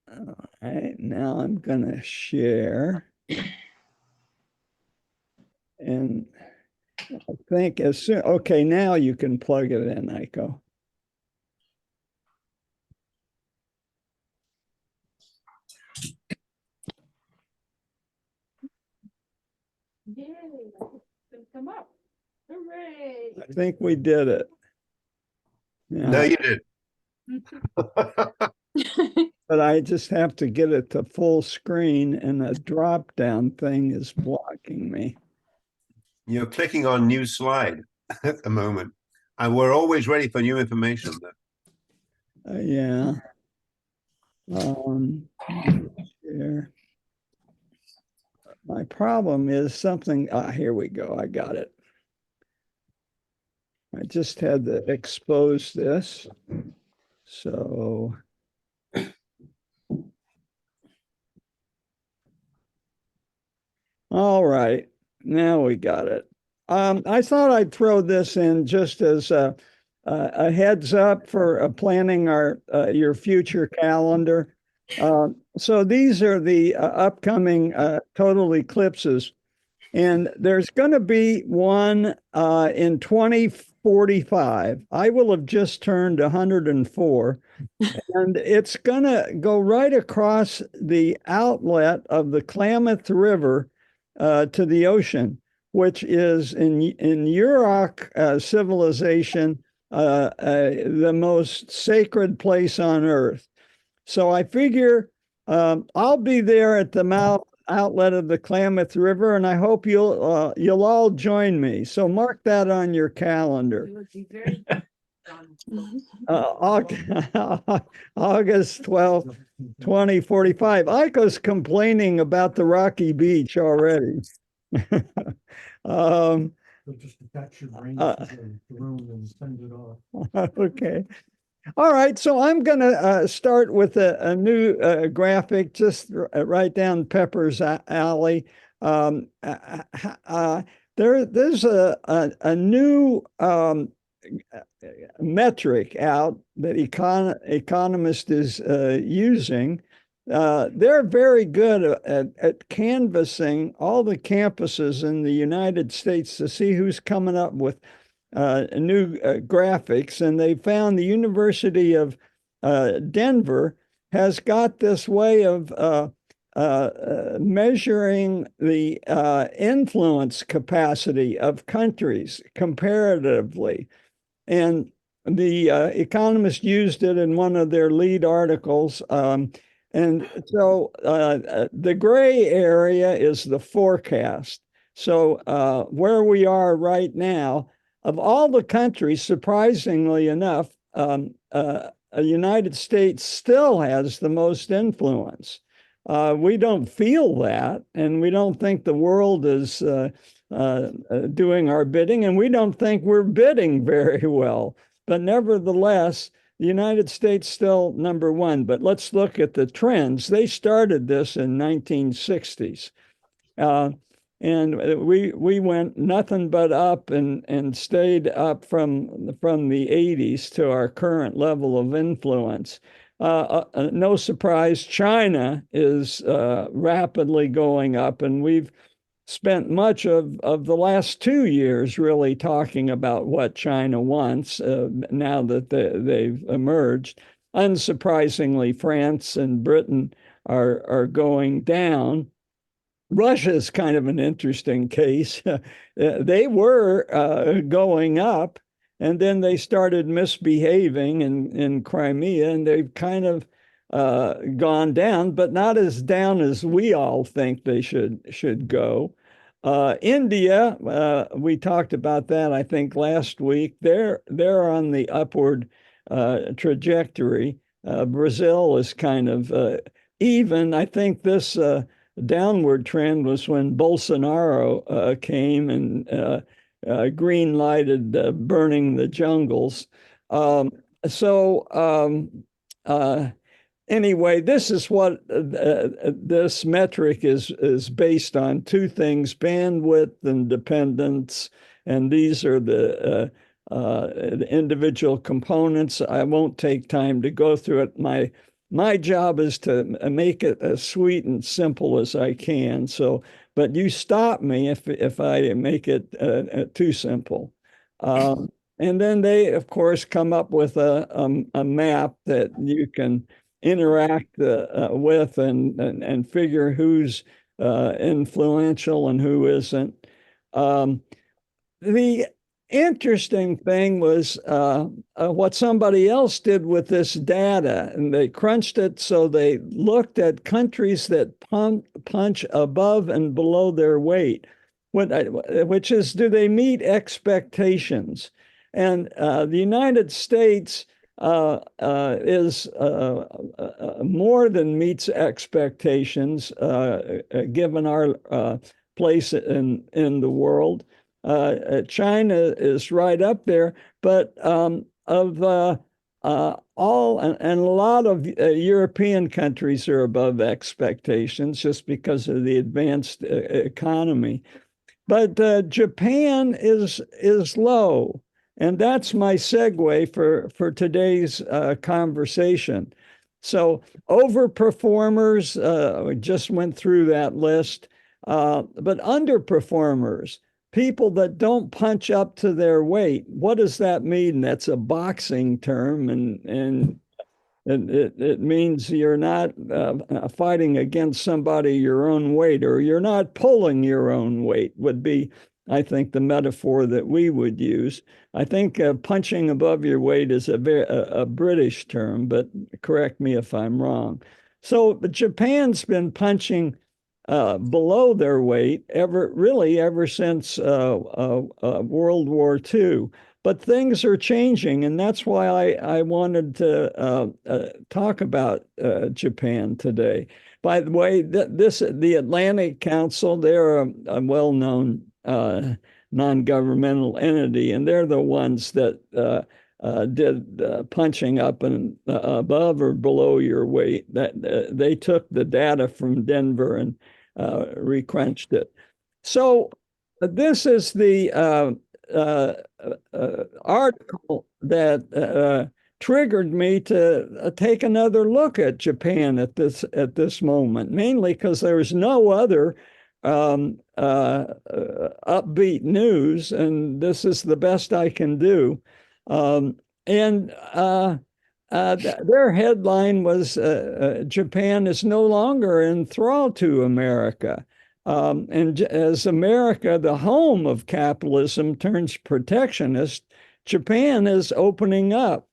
All right, now I'm going to share. And I think as soon, okay, now you can plug it in, Aiko. Yay, come up. Hooray. I think we did it. Yeah. No, you did. But I just have to get it to full screen, and the drop-down thing is blocking me. You're clicking on new slide at the moment. And we're always ready for new information. Yeah. Here. My problem is something, here we go, I got it. I just had to expose this. So all right, now we got it. I thought I'd throw this in just as a heads up for planning your future calendar. So these are the upcoming total eclipses, and there's going to be one in 2045. I will have just turned 104, and it's going to go right across the outlet of the Klamath River to the ocean, which is in Yurok civilization the most sacred place on earth. So I figure I'll be there at the mouth outlet of the Klamath River, and I hope you'll all join me. So mark that on your calendar. August 12th, 2045. Aiko's complaining about the rocky beach already. Just attach your brain to the room and send it off. Okay. All right. So I'm going to start with a new graphic, just right down Pepper's alley. There's a new metric out that Economist is using. They're very good at canvassing all the campuses in the United States to see who's coming up with new graphics. And they found the University of Denver has got this way of measuring the influence capacity of countries comparatively. And the Economist used it in one of their lead articles. And so the gray area is the forecast. So where we are right now, of all the countries, surprisingly enough, the United States still has the most influence. We don't feel that, and we don't think the world is doing our bidding, and we don't think we're bidding very well. But nevertheless, the United States still number one. But let's look at the trends. They started this in 1960s. And we went nothing but up and stayed up from the 80s to our current level of influence. No surprise, China is rapidly going up, and we've spent much of the last 2 years really talking about what China wants now that they've emerged. Unsurprisingly, France and Britain are going down. Russia is kind of an interesting case. They were going up, and then they started misbehaving in Crimea, and they've kind of gone down, but not as down as we all think they should go. India, we talked about that, I think, last week. They're on the upward trajectory. Brazil is kind of even. I think this downward trend was when Bolsonaro came and green-lighted burning the jungles. Anyway, this is what this metric is based on: two things, bandwidth and dependence. And these are the individual components. I won't take time to go through it. My my job is to make it as sweet and simple as I can. So, but you stop me if I make it too simple. And then they, of course, come up with a map that you can interact with and figure who's influential and who isn't. The interesting thing was what somebody else did with this data, and they crunched it. So they looked at countries that punch above and below their weight, which is, do they meet expectations? And the United States is more than meets expectations given our place in the world. China is right up there, but of all and a lot of European countries are above expectations just because of the advanced economy. But Japan is low, and that's my segue for today's conversation. So overperformers, we just went through that list, but underperformers, people that don't punch up to their weight. What does that mean? That's a boxing term, and it means you're not fighting against somebody your own weight, or you're not pulling your own weight would be, I think, the metaphor that we would use. I think punching above your weight is a British term, but correct me if I'm wrong. So Japan's been punching below their weight ever since World War II. But things are changing, and that's why I wanted to talk about Japan today. By the way, the Atlantic Council, they're a well-known non-governmental entity, and they're the ones that did punching up and above or below your weight. That they took the data from Denver and recrunched it. So this is the article that triggered me to take another look at Japan at this moment, mainly because there was no other upbeat news, and this is the best I can do. And their headline was Japan is no longer enthralled to America. And as America, the home of capitalism, turns protectionist, Japan is opening up.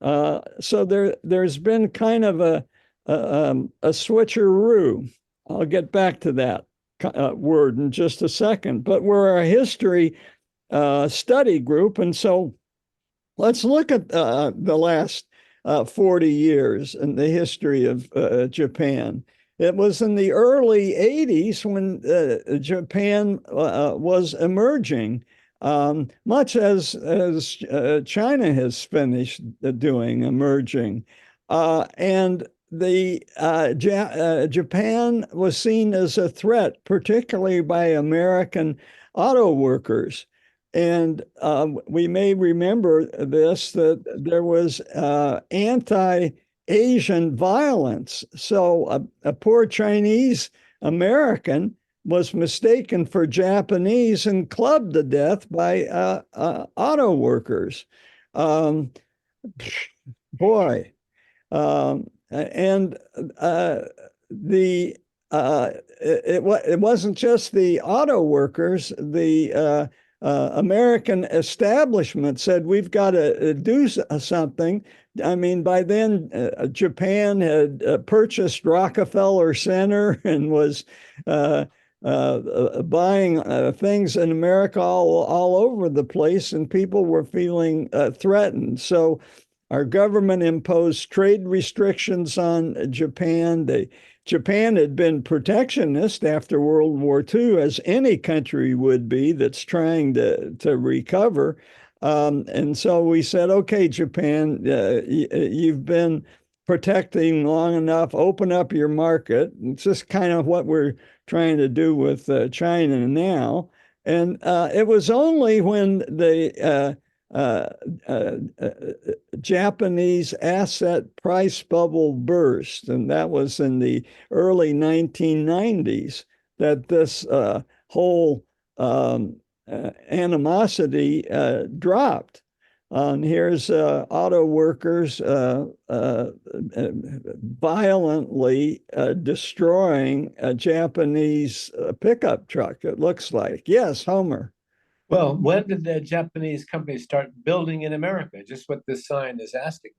So there's been kind of a switcheroo. I'll get back to that word in just a second. But we're a history study group, and so let's look at the last 40 years in the history of Japan. It was in the early 80s when Japan was emerging, much as China has finished doing, emerging. And Japan was seen as a threat, particularly by American auto workers. And we may remember this, that there was anti-Asian violence. So a poor Chinese American was mistaken for Japanese and clubbed to death by auto workers. Boy. And it wasn't just the auto workers. The American establishment said, we've got to do something. I mean, by then, Japan had purchased Rockefeller Center and was buying things in America all over the place, and people were feeling threatened. So our government imposed trade restrictions on Japan. Japan had been protectionist after World War II, as any country would be that's trying to recover. And so we said, okay, Japan, you've been protecting long enough, open up your market. It's just kind of what we're trying to do with China now. And it was only when the uh, uh, uh, Japanese asset price bubble burst, and that was in the early 1990s, that this whole animosity dropped. And here's auto workers violently destroying a Japanese pickup truck, it looks like. Yes, Homer. Well, when did the Japanese companies start building in America? Just what this sign is asking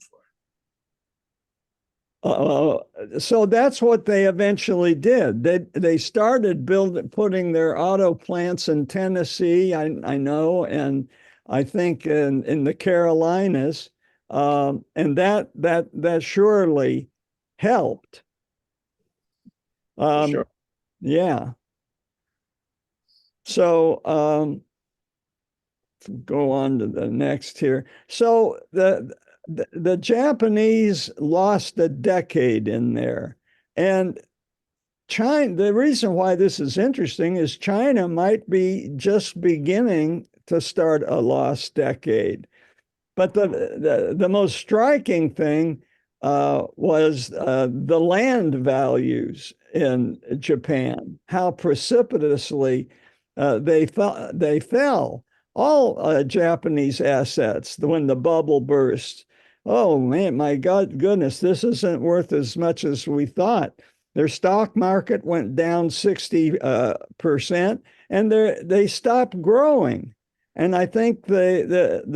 for. So that's what they eventually did. They started putting their auto plants in Tennessee, I know, and I think in the Carolinas, and that surely helped. Sure. Yeah. So go on to the next here. So the Japanese lost a decade in there. And China, the reason why this is interesting is China might be just beginning to start a lost decade. But the most striking thing was the land values in Japan, how precipitously they fell. All Japanese assets when the bubble burst. Oh man, my God, goodness, this isn't worth as much as we thought. Their stock market went down 60%, and they stopped growing. And I think the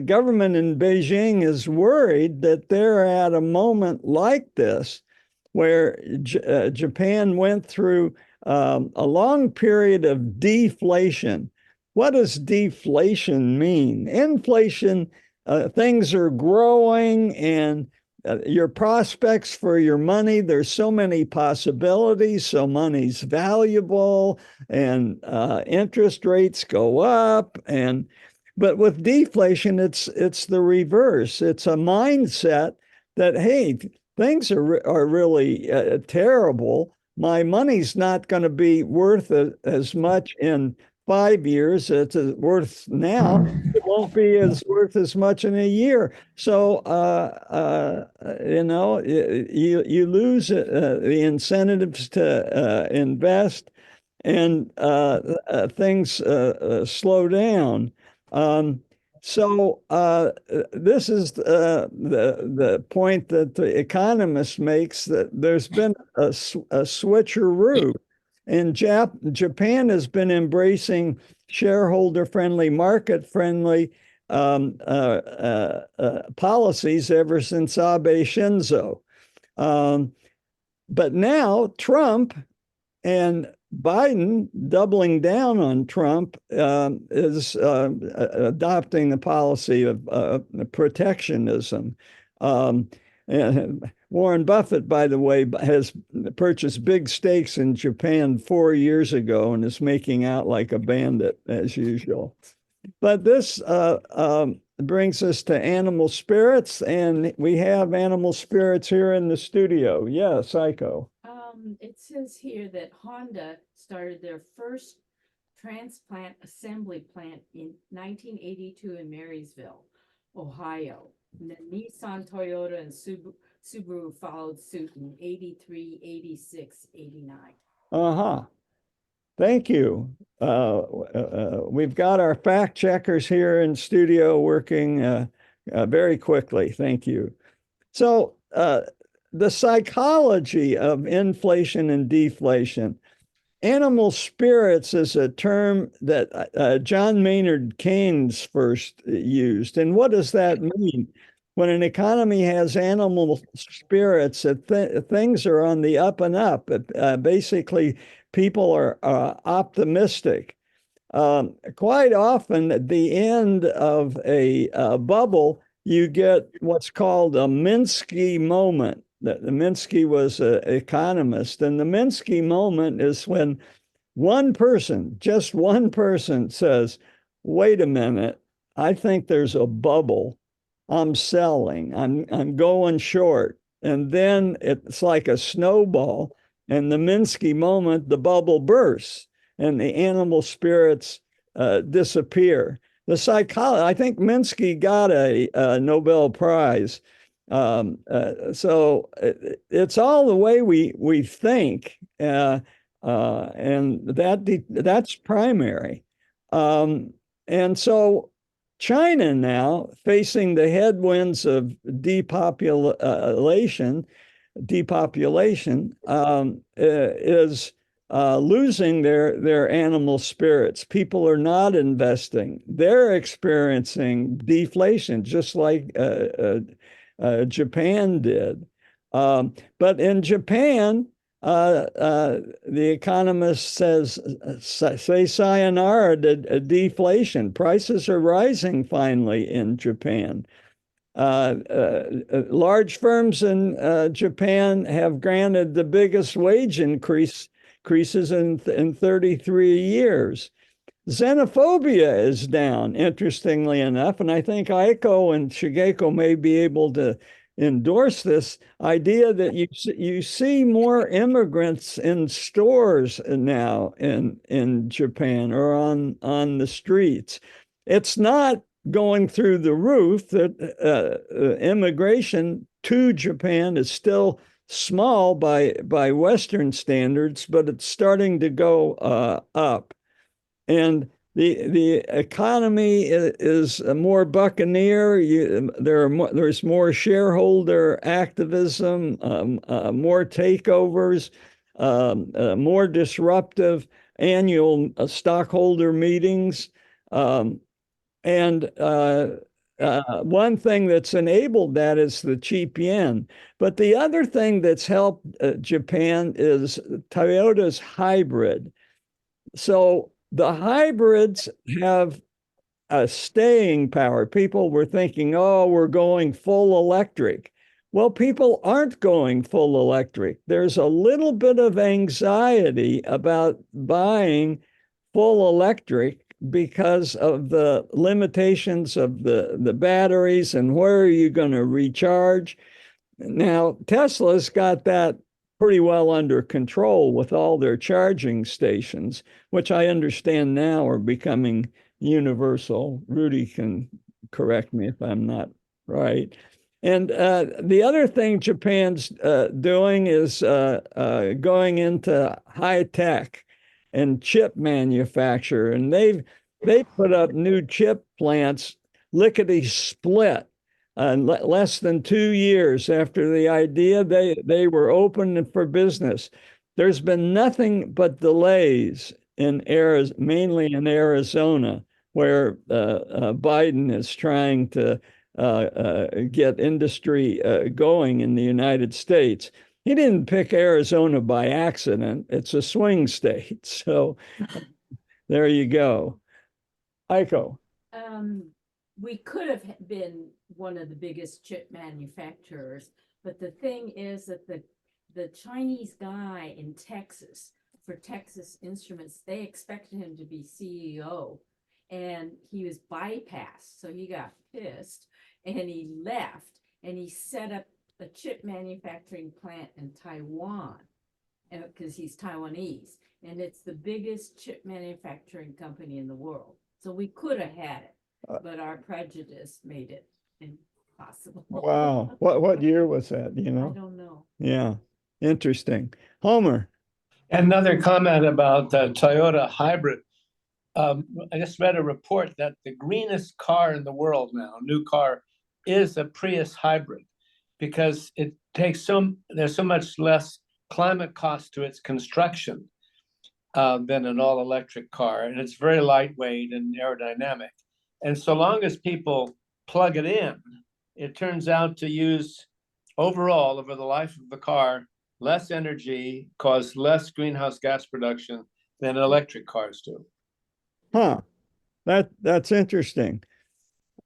government in Beijing is worried that they're at a moment like this, where Japan went through a long period of deflation. What does deflation mean? Inflation, things are growing and your prospects for your money, there's so many possibilities, so money's valuable, and interest rates go up. But with deflation, it's the reverse. It's a mindset that, hey, things are really terrible. My money's not going to be worth as much in 5 years as it's worth now. It won't be as worth as much in a year. So, you lose the incentives to invest, and things slow down. So this is the point that the economist makes, that there's been a switcheroo. And Japan has been embracing shareholder-friendly, market-friendly policies ever since Abe Shinzo. But now Trump and Biden, doubling down on Trump, is adopting the policy of protectionism. Warren Buffett, by the way, has purchased big stakes in Japan 4 years ago and is making out like a bandit as usual. But this brings us to animal spirits, and we have animal spirits here in the studio. Yeah, Psycho. It says here that Honda started their first transplant assembly plant in 1982 in Marysville, Ohio. And then Nissan, Toyota, and Subaru followed suit in 83, 86, 89. Uh-huh. Thank you. We've got our fact checkers here in studio working very quickly. Thank you. So the psychology of inflation and deflation. Animal spirits is a term that John Maynard Keynes first used. And what does that mean? When an economy has animal spirits, things are on the up and up. Basically, people are optimistic. Quite often, at the end of a bubble, you get what's called a Minsky moment. The Minsky was an economist, and the Minsky moment is when one person, just one person, says, wait a minute, I think there's a bubble. I'm selling. I'm going short. And then it's like a snowball. And the Minsky moment, the bubble bursts and the animal spirits disappear. the psychology. I think Minsky got a Nobel Prize. So it's all the way we think, and that's primary. And so China now, facing the headwinds of depopulation, is losing their animal spirits. People are not investing. They're experiencing deflation, just like Japan did. But in Japan, the economist says, say sayonara to deflation. Prices are rising finally in Japan. Large firms in Japan have granted the biggest wage increases in 33 years. Xenophobia is down, interestingly enough, and I think Aiko and Shigeko may be able to endorse this idea that you see more immigrants in stores now in Japan or on the streets. It's not going through the roof. That immigration to Japan is still small by Western standards, but it's starting to go up. And the economy is more buccaneer. There's more shareholder activism, more takeovers, more disruptive annual stockholder meetings. And one thing that's enabled that is the cheap yen. But the other thing that's helped Japan is Toyota's hybrid. So the hybrids have a staying power. People were thinking, oh, we're going full electric. Well, people aren't going full electric. There's a little bit of anxiety about buying full electric because of the limitations of the batteries and where are you going to recharge. Now, Tesla's got that pretty well under control with all their charging stations, which I understand now are becoming universal. Rudy can correct me if I'm not right. And the other thing Japan's doing is going into high tech and chip manufacture, and they put up new chip plants lickety split. Less than 2 years after the idea, they were open for business. There's been nothing but delays in mainly in Arizona, where Biden is trying to get industry going in the United States. He didn't pick Arizona by accident. It's a swing state. So there you go. Aiko. We could have been one of the biggest chip manufacturers, but the thing is that the Chinese guy in Texas, for Texas Instruments, they expected him to be CEO, and he was bypassed. So he got pissed and he left, and he set up a chip manufacturing plant in Taiwan, because he's Taiwanese, and it's the biggest chip manufacturing company in the world. So we could have had it, but our prejudice made it impossible. Wow. What year was that? You know? I don't know. Yeah. Interesting. Homer. Another comment about Toyota hybrid. I just read a report that the greenest car in the world now, new car, is a Prius hybrid, because it takes there's so much less climate cost to its construction than an all-electric car, and it's very lightweight and aerodynamic. And so long as people plug it in, it turns out to use overall over the life of the car less energy, cause less greenhouse gas production than electric cars do. Huh. That's interesting.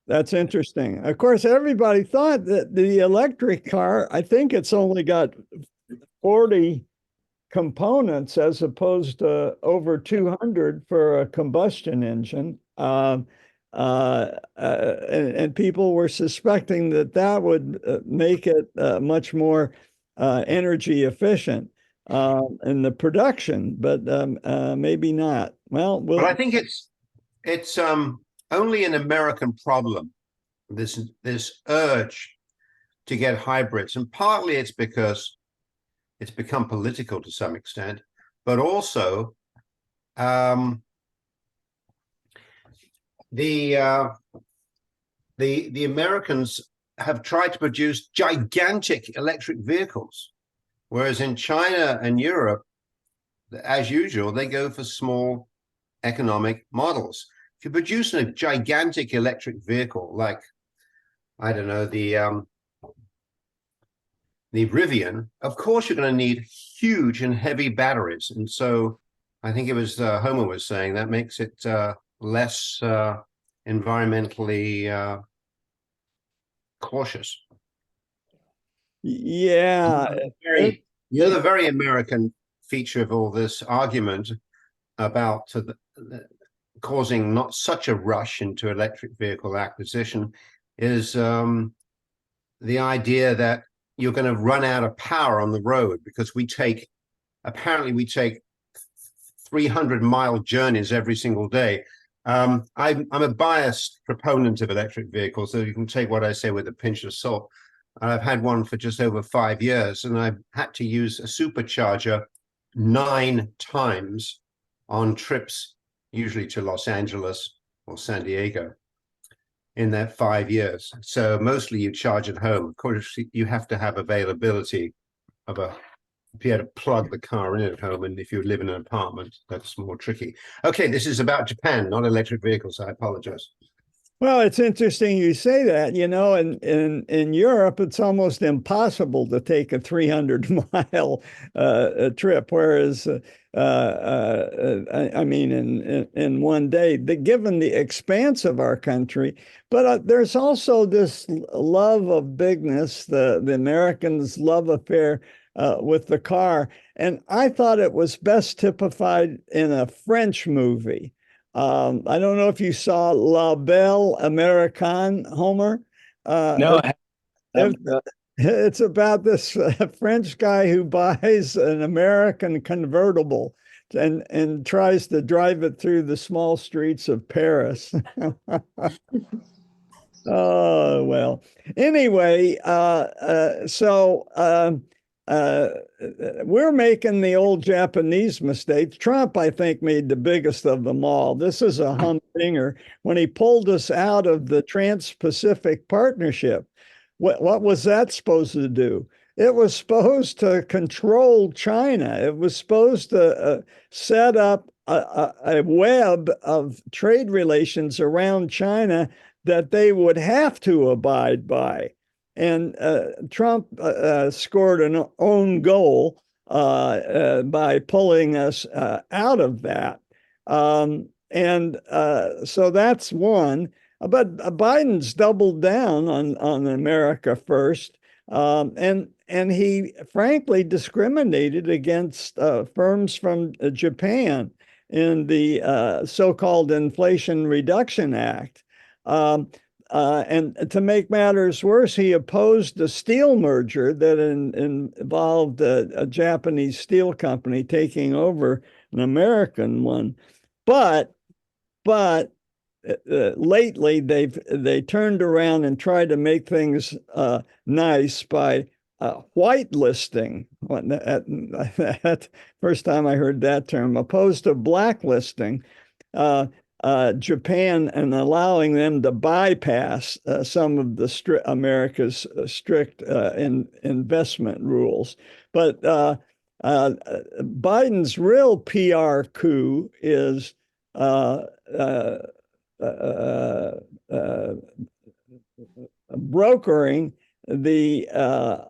That's interesting. Of course, everybody thought that the electric car, I think it's only got 40 components as opposed to over 200 for a combustion engine. And people were suspecting that would make it much more energy efficient in the production, but maybe not. Well, But I think it's only an American problem, this urge to get hybrids. And partly it's because it's become political to some extent, but also the Americans have tried to produce gigantic electric vehicles, whereas in China and Europe, as usual, they go for small economic models. If you produce a gigantic electric vehicle, like, I don't know, the Rivian, of course you're going to need huge and heavy batteries. And so I think it was Homer was saying that makes it less environmentally cautious. Yeah. The other very American feature of all this argument about causing not such a rush into electric vehicle acquisition is the idea that you're going to run out of power on the road because apparently we take 300-mile journeys every single day. I'm a biased proponent of electric vehicles, so you can take what I say with a pinch of salt. I've had one for just over 5 years, and I've had to use a supercharger 9 times on trips, usually to Los Angeles or San Diego, in that 5 years. So mostly you charge at home. Of course, you have to have availability of if you had to plug the car in at home, and if you live in an apartment, that's more tricky. Okay, this is about Japan, not electric vehicles. I apologize. Well, it's interesting you say that. In Europe, it's almost impossible to take a 300-mile trip, whereas I mean, in one day, given the expanse of our country. But there's also this love of bigness, the Americans' love affair with the car. And I thought it was best typified in a French movie. I don't know if you saw La Belle Americaine, Homer. No, It's about this French guy who buys an American convertible and tries to drive it through the small streets of Paris. Oh, well. Anyway, we're making the old Japanese mistakes. Trump, I think, made the biggest of them all. This is a humdinger. When he pulled us out of the Trans-Pacific Partnership, what was that supposed to do? It was supposed to control China. It was supposed to set up a web of trade relations around China that they would have to abide by. And Trump scored an own goal by pulling us out of that. So that's one. But Biden's doubled down on America first. And he frankly discriminated against firms from Japan in the so-called Inflation Reduction Act. And to make matters worse, he opposed a steel merger that involved a Japanese steel company taking over an American one. But lately they turned around and tried to make things nice by whitelisting. That first time I heard that term, opposed to blacklisting Japan and allowing them to bypass some of the America's strict investment rules. But Biden's real PR coup is brokering the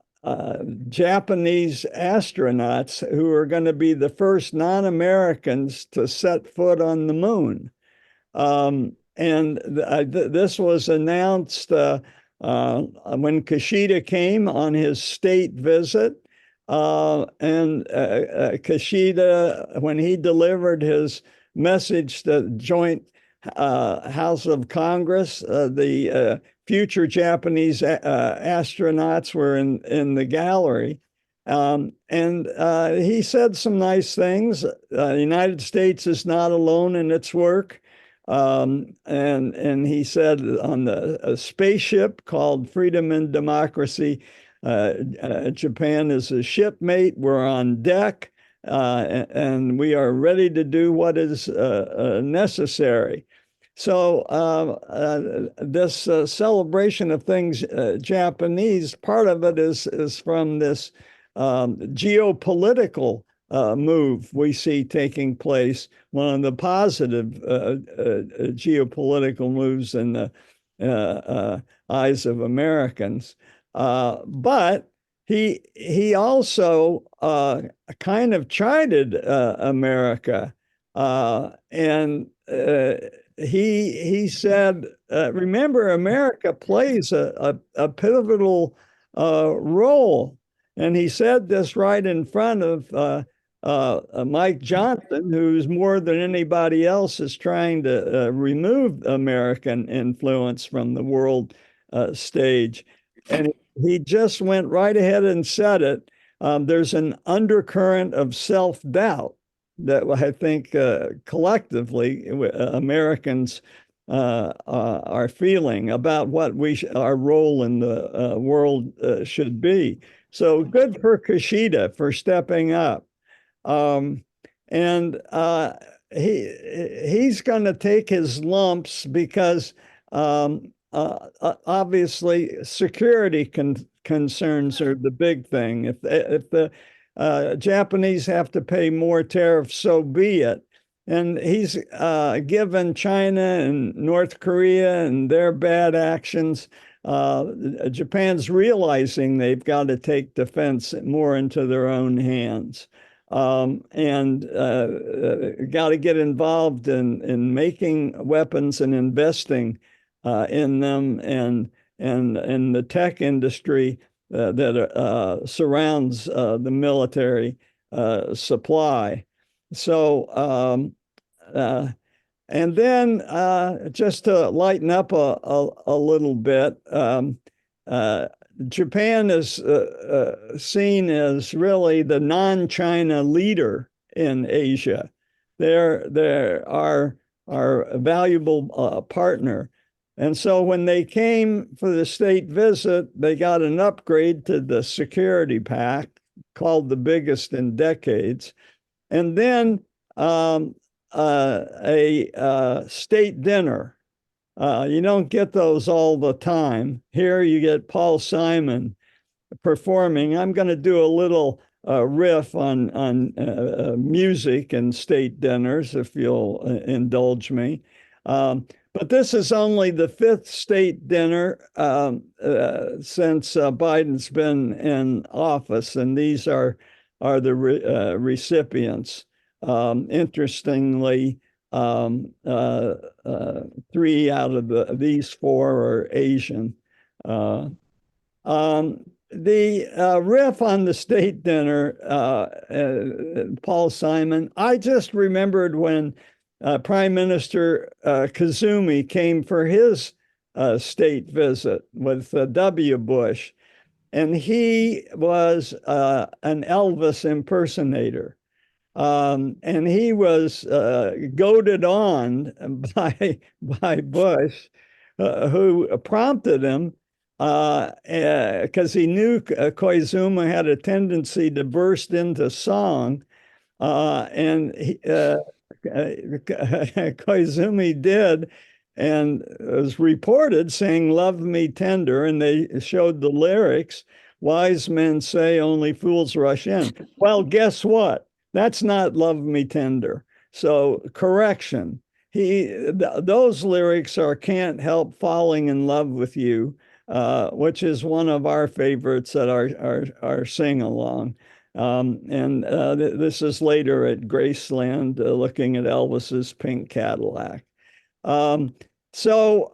Japanese astronauts who are going to be the first non-Americans to set foot on the moon. This was announced when Kishida came on his state visit. Kishida, when he delivered his message to joint House of Congress, the future Japanese astronauts were in the gallery. He said some nice things. The United States is not alone in its work. And he said on a spaceship called Freedom and Democracy, Japan is a shipmate. We're on deck, and we are ready to do what is necessary. So this celebration of things Japanese, part of it is from this geopolitical move we see taking place, one of the positive geopolitical moves in the eyes of Americans. But he also kind of chided America, and he said, remember, America plays a pivotal role. And he said this right in front of Mike Johnson, who's more than anybody else is trying to remove American influence from the world stage. And he just went right ahead and said it. There's an undercurrent of self-doubt that I think collectively Americans are feeling about what our role in the world should be. So good for Kishida for stepping up. And he's going to take his lumps because obviously security concerns are the big thing. If the Japanese have to pay more tariffs, so be it. And he's given China and North Korea and their bad actions. Japan's realizing they've got to take defense more into their own hands, and got to get involved in making weapons and investing in them, and the tech industry that surrounds the military supply. So, and then just to lighten up a little bit, Japan is seen as really the non-China leader in Asia. They're our valuable partner. And so when they came for the state visit, they got an upgrade to the security pact, called the biggest in decades. And then a state dinner. You don't get those all the time. Here you get Paul Simon performing. I'm going to do a little riff on music and state dinners, if you'll indulge me. But this is only the 5th state dinner since Biden's been in office, and these are the recipients. Interestingly, 3 out of these 4 are Asian. The riff on the state dinner, Paul Simon, I just remembered when Prime Minister Kazumi came for his state visit with W. Bush, and he was an Elvis impersonator. And he was goaded on by Bush, who prompted him because he knew Koizumi had a tendency to burst into song, and Koizumi did, and was reported saying "Love Me Tender," and they showed the lyrics. Wise men say only fools rush in. Well, guess what? That's not "Love Me Tender." So correction. Those lyrics are "Can't Help Falling in Love with You," which is one of our favorites at our sing-along. This is later at Graceland, looking at Elvis's pink Cadillac. So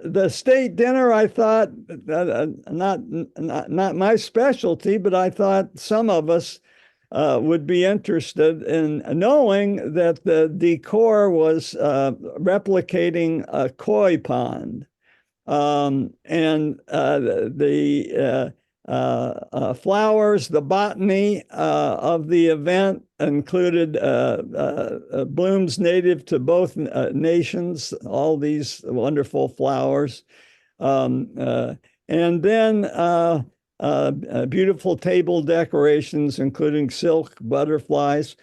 the state dinner, I thought, not my specialty, but I thought some of us would be interested in knowing that the decor was replicating a koi pond. And the flowers. The botany of the event included blooms native to both nations, all these wonderful flowers. And then beautiful table decorations, including silk butterflies.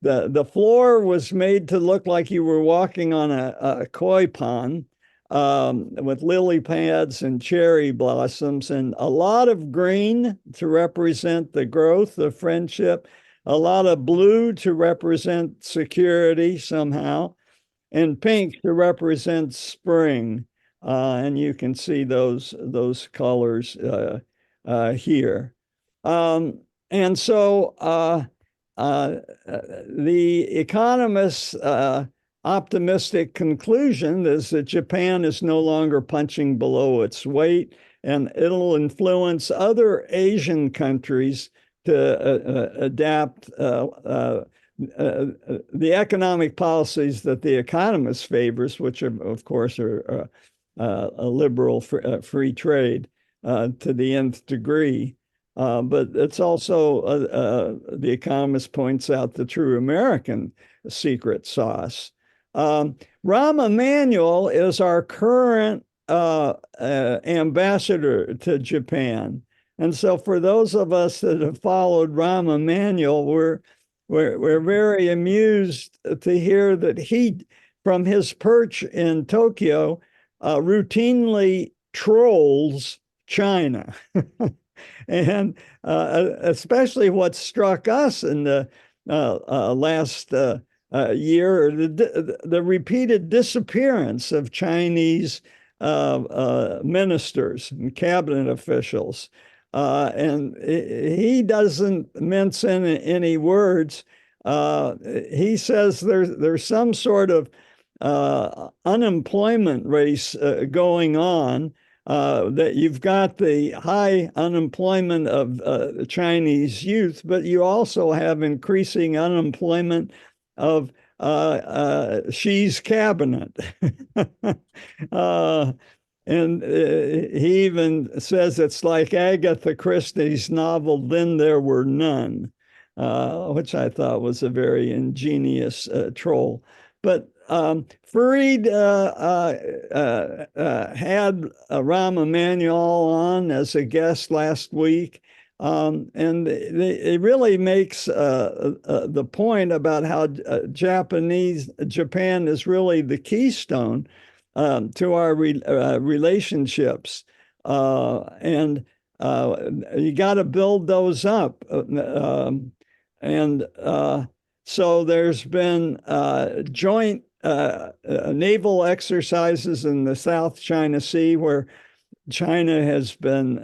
The floor was made to look like you were walking on a koi pond, with lily pads and cherry blossoms, and a lot of green to represent the growth of friendship, a lot of blue to represent security somehow, and pink to represent spring. And you can see those colors here. And so the economists' optimistic conclusion is that Japan is no longer punching below its weight, and it'll influence other Asian countries to adapt the economic policies that the economist favors, which are, of course, are a liberal free trade to the nth degree. But it's also, the economist points out, the true American secret sauce. Rahm Emanuel is our current ambassador to Japan. And so for those of us that have followed Rahm Emanuel, we're very amused to hear that he, from his perch in Tokyo, routinely trolls China. And especially what struck us in the last year, the repeated disappearance of Chinese ministers and cabinet officials. And he doesn't mince in any words. He says there's some sort of unemployment race going on, that you've got the high unemployment of the Chinese youth, but you also have increasing unemployment of Xi's cabinet. And he even says it's like Agatha Christie's novel, Then There Were None, which I thought was a very ingenious troll. But Fareed had Rahm Emanuel on as a guest last week, and it really makes the point about how Japan is really the keystone to our relationships, and you got to build those up, and so there's been joint naval exercises in the South China Sea, where China has been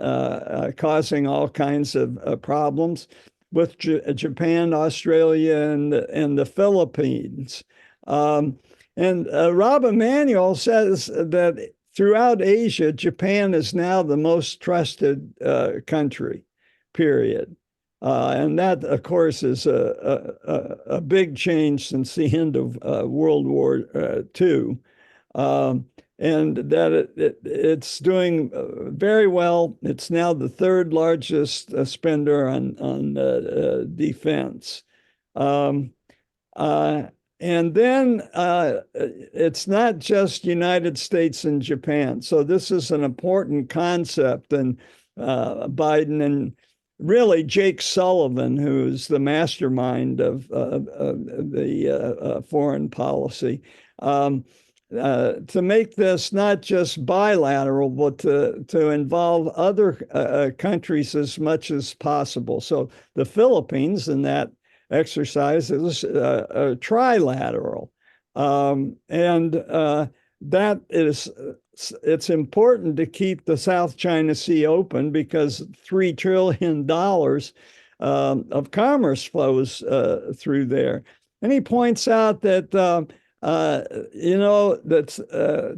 causing all kinds of problems with Japan, Australia, and the Philippines. And Rahm Emanuel says that throughout Asia, Japan is now the most trusted country, period. And that, of course, is a big change since the end of World War II. And that it's doing very well. It's now the third largest spender on defense. And then it's not just United States and Japan. So this is an important concept. And Biden and really Jake Sullivan, who's the mastermind of the foreign policy, to make this not just bilateral, but to involve other countries as much as possible. So the Philippines in that exercise is trilateral. And that is, it's important to keep the South China Sea open, because $3 trillion of commerce flows through there. And he points out that, that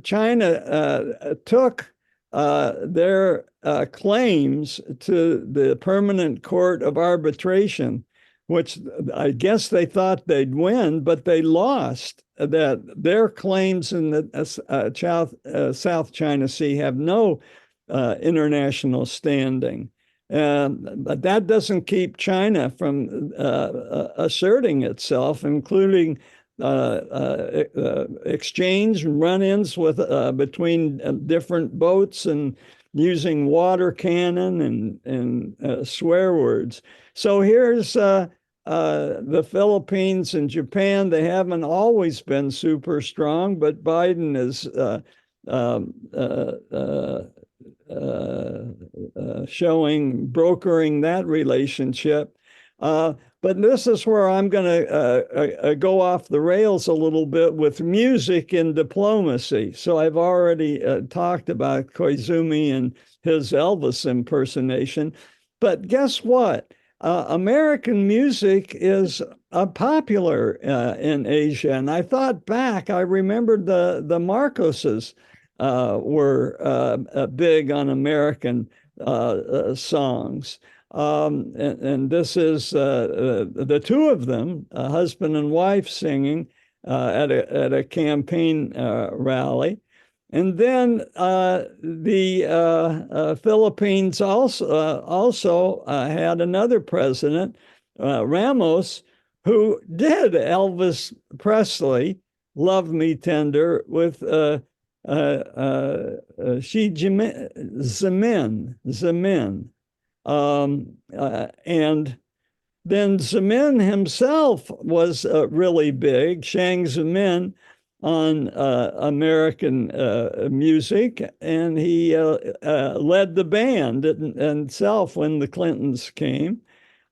China took their claims to the Permanent Court of Arbitration, which I guess they thought they'd win, but they lost. That their claims in the South China Sea have no international standing. But that doesn't keep China from asserting itself, including exchange and run-ins with between different boats and using water cannon and swear words. So here's the Philippines and Japan. They haven't always been super strong, but Biden is brokering that relationship. But this is where I'm going to go off the rails a little bit with music and diplomacy. So I've already talked about Koizumi and his Elvis impersonation. But guess what? American music is popular in Asia. And I thought back, I remembered the Marcoses were big on American songs. And this is the two of them, a husband and wife, singing at a campaign rally. And then the Philippines also had another president, Ramos, who did Elvis Presley, "Love Me Tender," with Xi Zemin. And then Zemin himself was really big, Chiang Zemin, on American music, and he led the band himself when the Clintons came.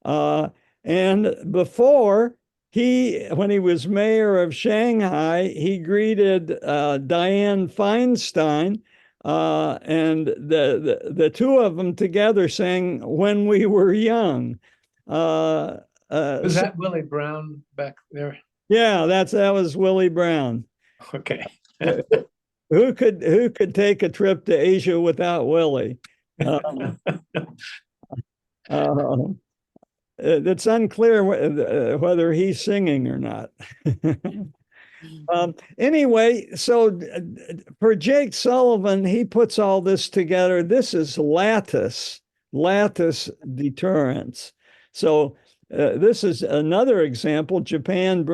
And before, when he was mayor of Shanghai, he greeted Dianne Feinstein, and the two of them together sang "When We Were Young." Was that Willie Brown back there? Yeah, that was Willie Brown. Okay. Who could take a trip to Asia without Willie? It's unclear whether he's singing or not. Anyway, so for Jake Sullivan, he puts all this together. This is lattice deterrence. So this is another example. Biden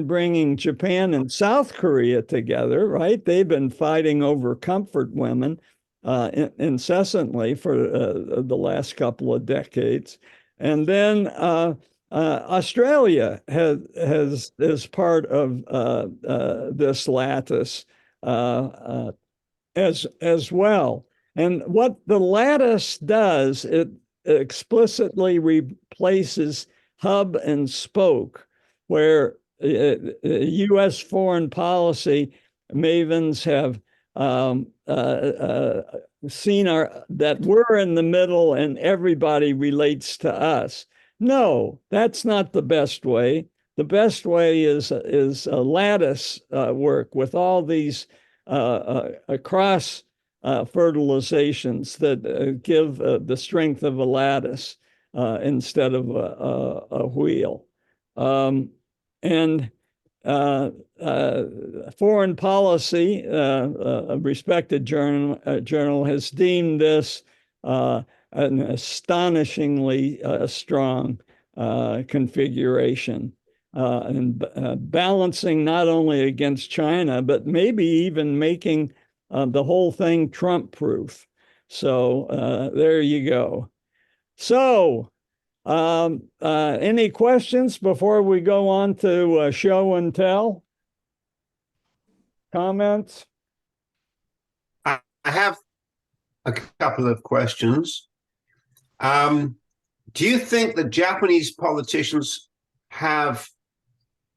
bringing Japan and South Korea together, right? They've been fighting over comfort women incessantly for the last couple of decades. And then Australia is part of this lattice as well. And what the lattice does, it explicitly replaces hub and spoke, where U.S. foreign policy mavens have seen that we're in the middle and everybody relates to us. No, that's not the best way. The best way is a lattice work with all these cross fertilizations that give the strength of a lattice instead of a wheel. And Foreign Policy, a respected journal, has deemed this an astonishingly strong configuration, and balancing not only against China, but maybe even making the whole thing Trump-proof. So there you go. So any questions before we go on to show and tell? Comments? I have a couple of questions. Do you think that Japanese politicians have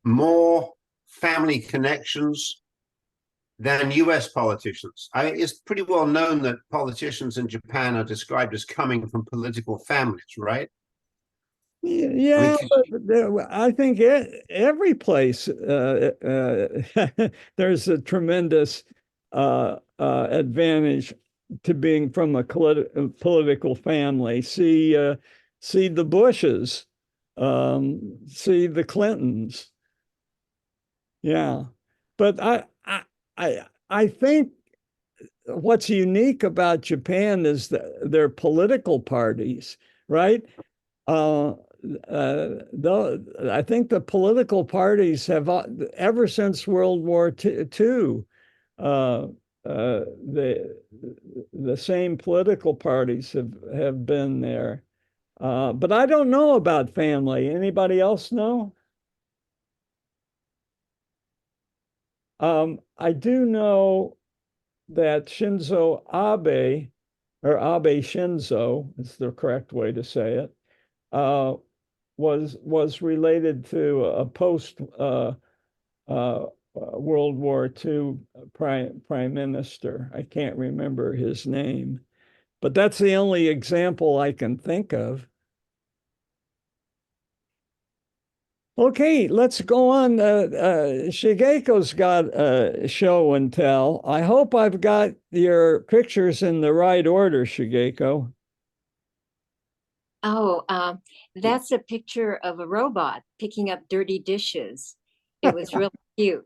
more family connections than US politicians? It's pretty well known that politicians in Japan are described as coming from political families, right? Yeah, I think every place there's a tremendous advantage to being from a political family. See the Bushes, see the Clintons. Yeah, but I think what's unique about Japan is their political parties, right? I think the political parties have, ever since World War II, uh, the same political parties have been there. But I don't know about family. Anybody else know? I do know that Shinzo Abe, or Abe Shinzo is the correct way to say it, was related to a post World War II prime minister. I can't remember his name, but that's the only example I can think of. Okay, let's go on. Shigeko's got a show and tell. I hope I've got your pictures in the right order, Shigeko. Oh, that's a picture of a robot picking up dirty dishes. It was really cute.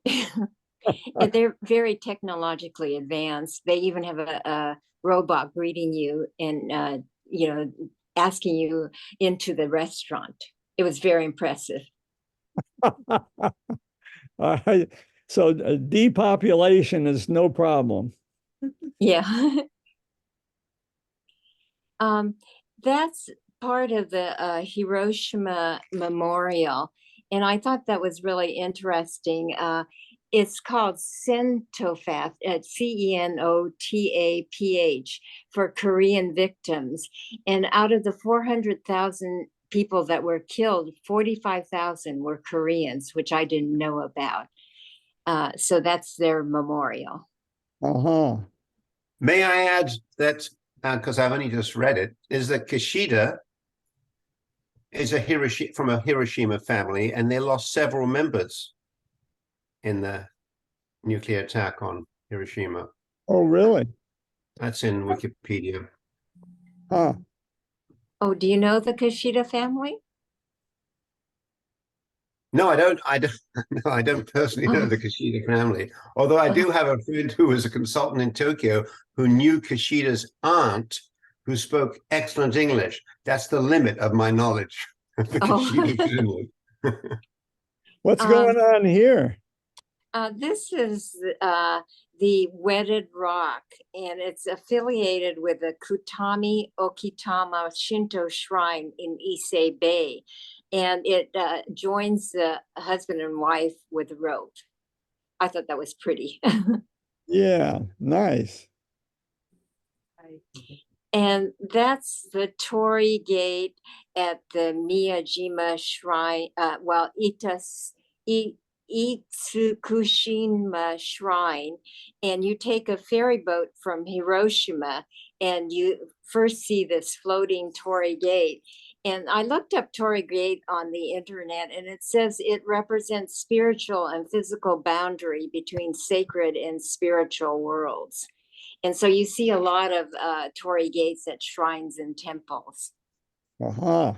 And they're very technologically advanced. They even have a robot greeting you and asking you into the restaurant. It was very impressive. So depopulation is no problem. Yeah. That's part of the Hiroshima Memorial, and I thought that was really interesting. It's called Centopath, CENOTAPH, for Korean victims. And out of the 400,000 people that were killed, 45,000 were Koreans, which I didn't know about. So that's their memorial. Uh-huh. May I add that, because I've only just read it, is that Kishida is from a Hiroshima family, and they lost several members in the nuclear attack on Hiroshima. Oh, really? That's in Wikipedia. Huh. Oh, do you know the Kishida family? No, I don't. No, I don't personally know the Kishida family. Although I do have a friend who was a consultant in Tokyo who knew Kishida's aunt, who spoke excellent English. That's the limit of my knowledge of the Kishida family. What's going on here? This is the Wedded Rock, and it's affiliated with the Kutami Okitama Shinto Shrine in Ise Bay, and it joins the husband and wife with a rope. I thought that was pretty. Yeah, nice. And that's the Torii Gate at the Miyajima Shrine, Itsukushima Shrine, and you take a ferry boat from Hiroshima and you first see this floating Torii Gate. And I looked up Torii Gate on the internet, and it says it represents spiritual and physical boundary between sacred and spiritual worlds. And so you see a lot of Torii Gates at shrines and temples. Uh-huh.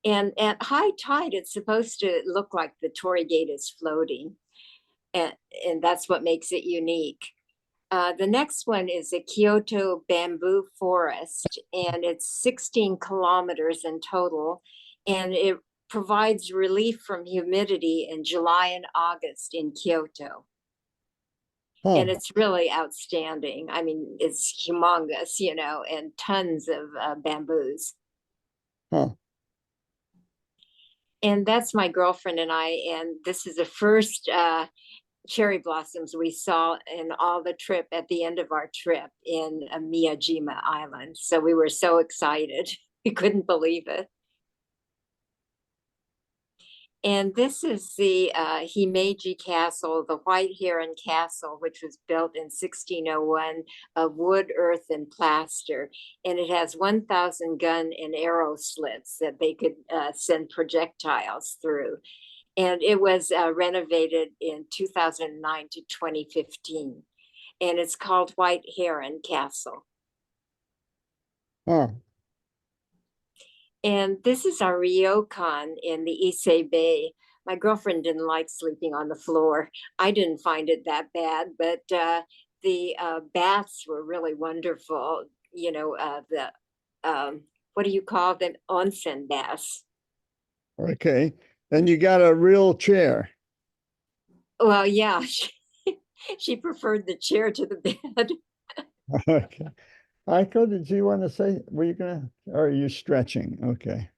And at high tide, it's supposed to look like the Torii Gate is floating. And that's what makes it unique. The next one is the Kyoto Bamboo Forest, and it's 16 kilometers in total. And it provides relief from humidity in July and August in Kyoto. Huh. And it's really outstanding. I mean, it's humongous, and tons of bamboos. Huh. And that's my girlfriend and I, and this is the first cherry blossoms we saw in all the trip at the end of our trip in Miyajima Island. So we were so excited. We couldn't believe it. And this is the Himeji Castle, the White Heron Castle, which was built in 1601 of wood, earth, and plaster. And it has 1,000 gun and arrow slits that they could send projectiles through. And it was renovated in 2009 to 2015. And it's called White Heron Castle. Huh. And this is our ryokan in the Ise Bay. My girlfriend didn't like sleeping on the floor. I didn't find it that bad, but the baths were really wonderful. What do you call them? Onsen baths. Okay. And you got a real chair. Well, yeah, she preferred the chair to the bed. Okay. Aiko, did you want to say, were you gonna, or are you stretching? Okay.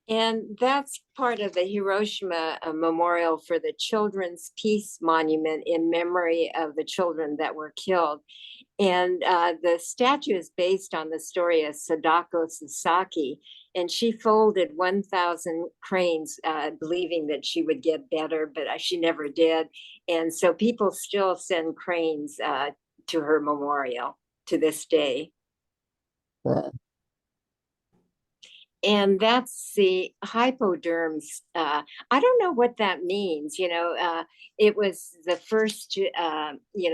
And that's part of the Hiroshima Memorial for the Children's Peace Monument in memory of the children that were killed. And the statue is based on the story of Sadako Sasaki. And she folded 1,000 cranes, believing that she would get better, but she never did. And so people still send cranes to her memorial to this day. Wow. And that's the hypoderms. I don't know what that means. It was the first,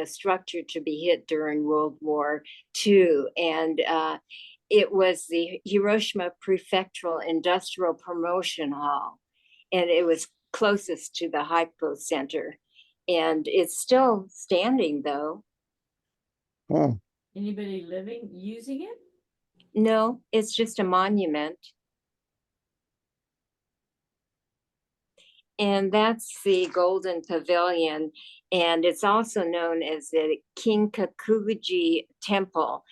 structure to be hit during World War II. And it was the Hiroshima Prefectural Industrial Promotion Hall. And it was closest to the Hypo Center. And it's still standing, though. Oh, Anybody living using it? No, it's just a monument. And that's the Golden Pavilion. And it's also known as the Kinkakuji Temple.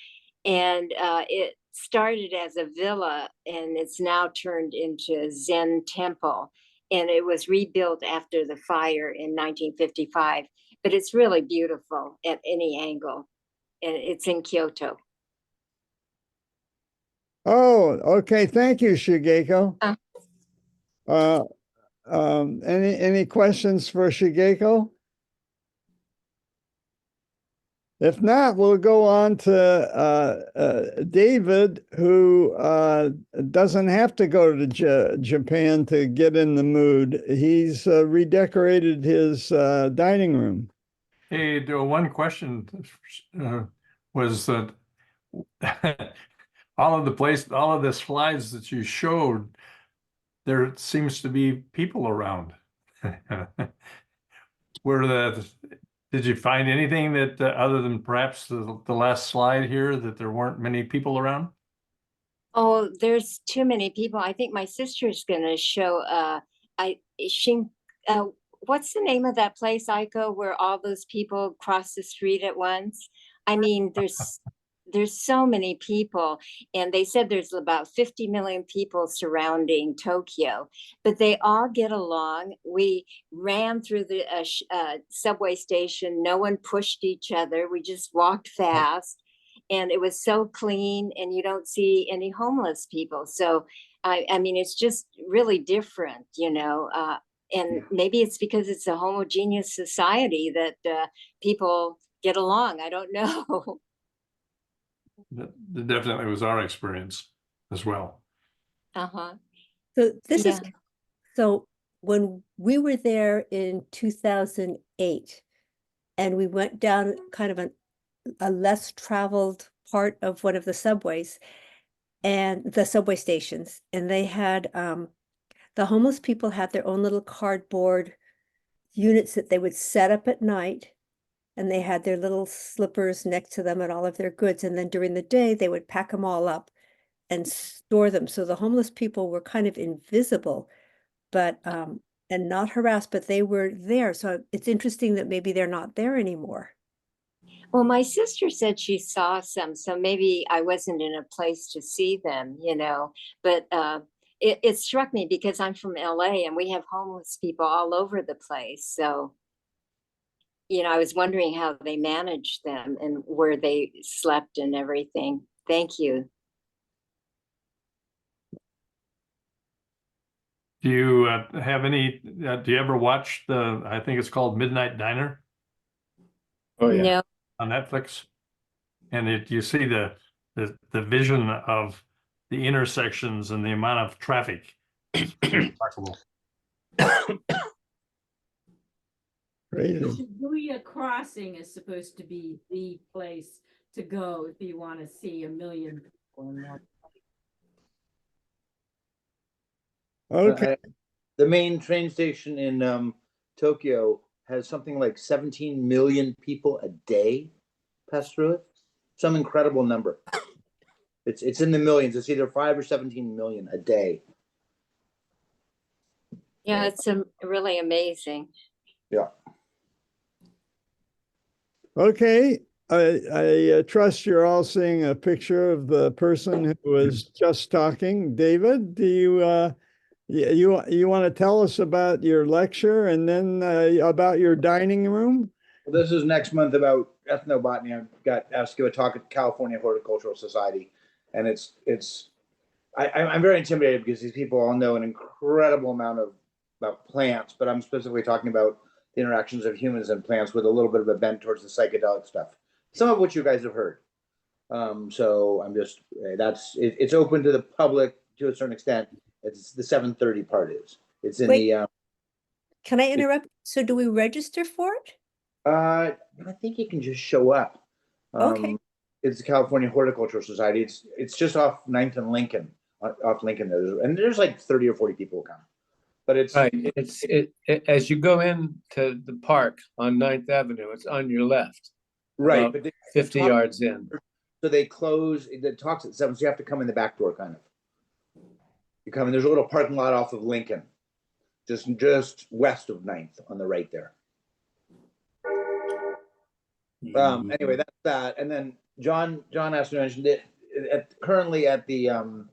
And it started as a villa and it's now turned into a Zen temple. And it was rebuilt after the fire in 1955. But it's really beautiful at any angle. And it's in Kyoto. oh, okay. Thank you, Shigeko. Uh. Any questions for Shigeko? If not, we'll go on to David, who doesn't have to go to Japan to get in the mood. He's redecorated his dining room. Hey, one question was that all of the slides that you showed, there seems to be people around. Did you find anything that other than perhaps the last slide here, that there weren't many people around? Oh, there's too many people. I think my sister's gonna show what's the name of that place, Aiko, where all those people cross the street at once? I mean, there's so many people, and they said there's about 50 million people surrounding Tokyo, but they all get along. We ran through the subway station. No one pushed each other. We just walked fast, and it was so clean, and you don't see any homeless people. So, I mean, it's just really different, and maybe it's because it's a homogeneous society that people get along. I don't know. That definitely was our experience as well. Uh-huh. So this is, Yeah. so when we were there in 2008, and we went down kind of a less traveled part of one of the subways and the subway stations, and they had the homeless people had their own little cardboard units that they would set up at night, and they had their little slippers next to them and all of their goods, and then during the day they would pack them all up and store them. So the homeless people were kind of invisible, but and not harassed, but they were there. So it's interesting that maybe they're not there anymore. Well, my sister said she saw some, so maybe I wasn't in a place to see them, but it struck me because I'm from LA and we have homeless people all over the place. So, I was wondering how they managed them and where they slept and everything. Thank you. Do you have any, do you ever watch I think it's called Midnight Diner? Oh, yeah. No. On Netflix? And you see the vision of the intersections and the amount of traffic. It's remarkable. Crazy. Shibuya Crossing is supposed to be the place to go if you want to see a million people in one. Okay. The main train station in Tokyo has something like 17 million people a day pass through it. Some incredible number. It's in the millions. It's either 5 or 17 million a day. Yeah, it's really amazing. Yeah. Okay, I trust you're all seeing a picture of the person who was just talking. David, do you want to tell us about your lecture and then about your dining room? Well, this is next month about ethnobotany. I've got asked to give a talk at California Horticultural Society, and I'm very intimidated because these people all know an incredible amount about plants, but I'm specifically talking about the interactions of humans and plants with a little bit of a bent towards the psychedelic stuff, some of which you guys have heard. So I'm just it's open to the public to a certain extent. It's the 7:30 part is. It's in Wait. the. Can I interrupt? So do we register for it? I think you can just show up. Okay. It's the California Horticultural Society. It's just off 9th and Lincoln, off Lincoln. There's like 30 or 40 people who come. But it's Right. As you go into the park on 9th Avenue, it's on your left. right, about but they 50 talk- yards in. So they close. It talks at 7, so you have to come in the back door, kind of. You come in. There's a little parking lot off of Lincoln, just west of 9th on the right there. Anyway, that's that. And then John asked me to mention that currently at the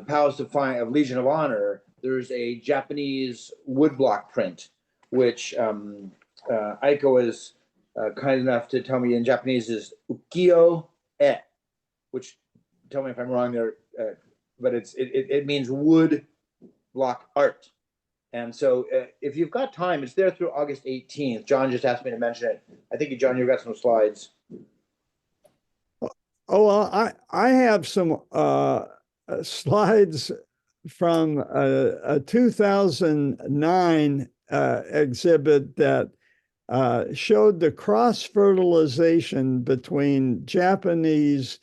Palace of Legion of Honor, there's a Japanese woodblock print, which Aiko is kind enough to tell me in Japanese is ukiyo-e, which, tell me if I'm wrong there, but it means wood block art. And so if you've got time, it's there through August 18th. John just asked me to mention it. I think, John, you've got some slides. Oh, well, I have some slides from a 2009 exhibit that showed the cross-fertilization between Japanese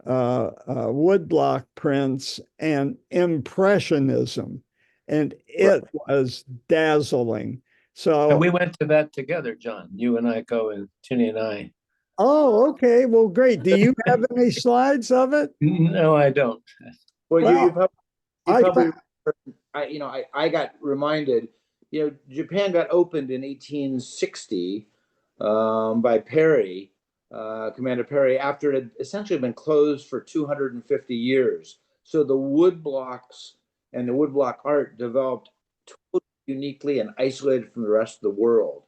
woodblock prints and Impressionism. And it was dazzling. So And we went to that together, John. You and Iko and Tinny and I. oh, okay. Well, great. Do you have any slides of it? No, I don't. Well, Well, I got reminded, Japan got opened in 1860 by Perry, Commander Perry, after it had essentially been closed for 250 years. So the wood blocks and the woodblock art developed totally uniquely and isolated from the rest of the world.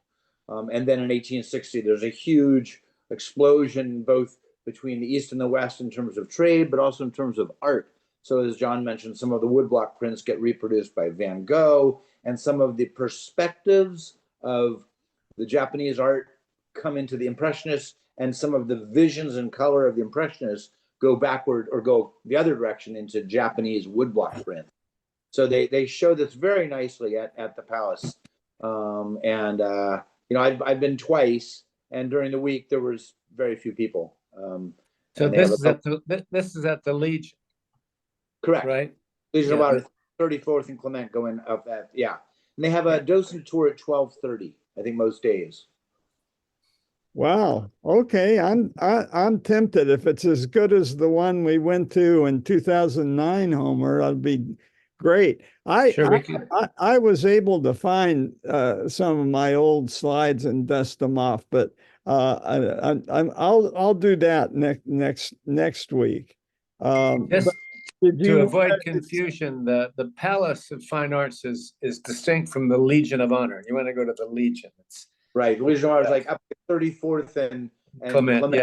And then in 1860, there's a huge explosion both between the East and the West in terms of trade, but also in terms of art. So as John mentioned, some of the woodblock prints get reproduced by Van Gogh, and some of the perspectives of the Japanese art come into the Impressionists, and some of the visions and color of the Impressionists go backward or go the other direction into Japanese woodblock print. So they show this very nicely at the Palace. I've been twice, and during the week there was very few people. So this is at the Legion. Correct. Right. Legion of Honor, 34th and Clement going up that, yeah. And they have a docent tour at 12:30, I think, most days. Wow. Okay. I'm tempted. If it's as good as the one we went to in 2009, Homer, that'd be great. I was able to find some of my old slides and dust them off, but I'll do that next week. Just to avoid confusion, the Palace of Fine Arts is distinct from the Legion of Honor. You want to go to the Legion. It's right. Legion of Honor is like up to 34th and Clement,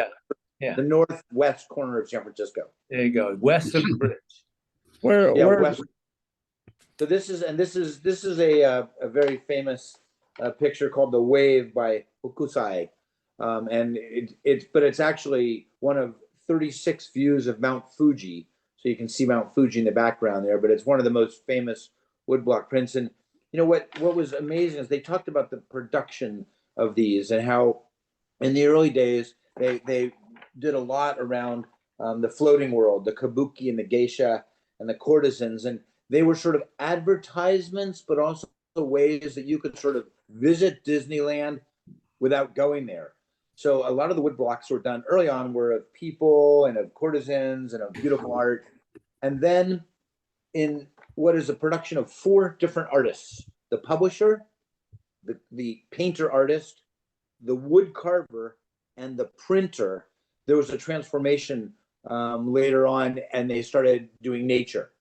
yeah. The northwest corner of San Francisco. There you go, west of the bridge. Where west. So this is a very famous picture called The Wave by Hokusai, and it's actually one of 36 views of Mount Fuji. So you can see Mount Fuji in the background there, but it's one of the most famous woodblock prints. And what was amazing is they talked about the production of these and how in the early days they did a lot around the floating world, the kabuki and the geisha and the courtesans, and they were sort of advertisements, but also ways that you could sort of visit Disneyland without going there. So a lot of the wood blocks were done early on were of people and of courtesans and of beautiful art. And then in what is a production of 4 different artists, the publisher, the painter artist, the wood carver, and the printer, there was a transformation later on, and they started doing nature.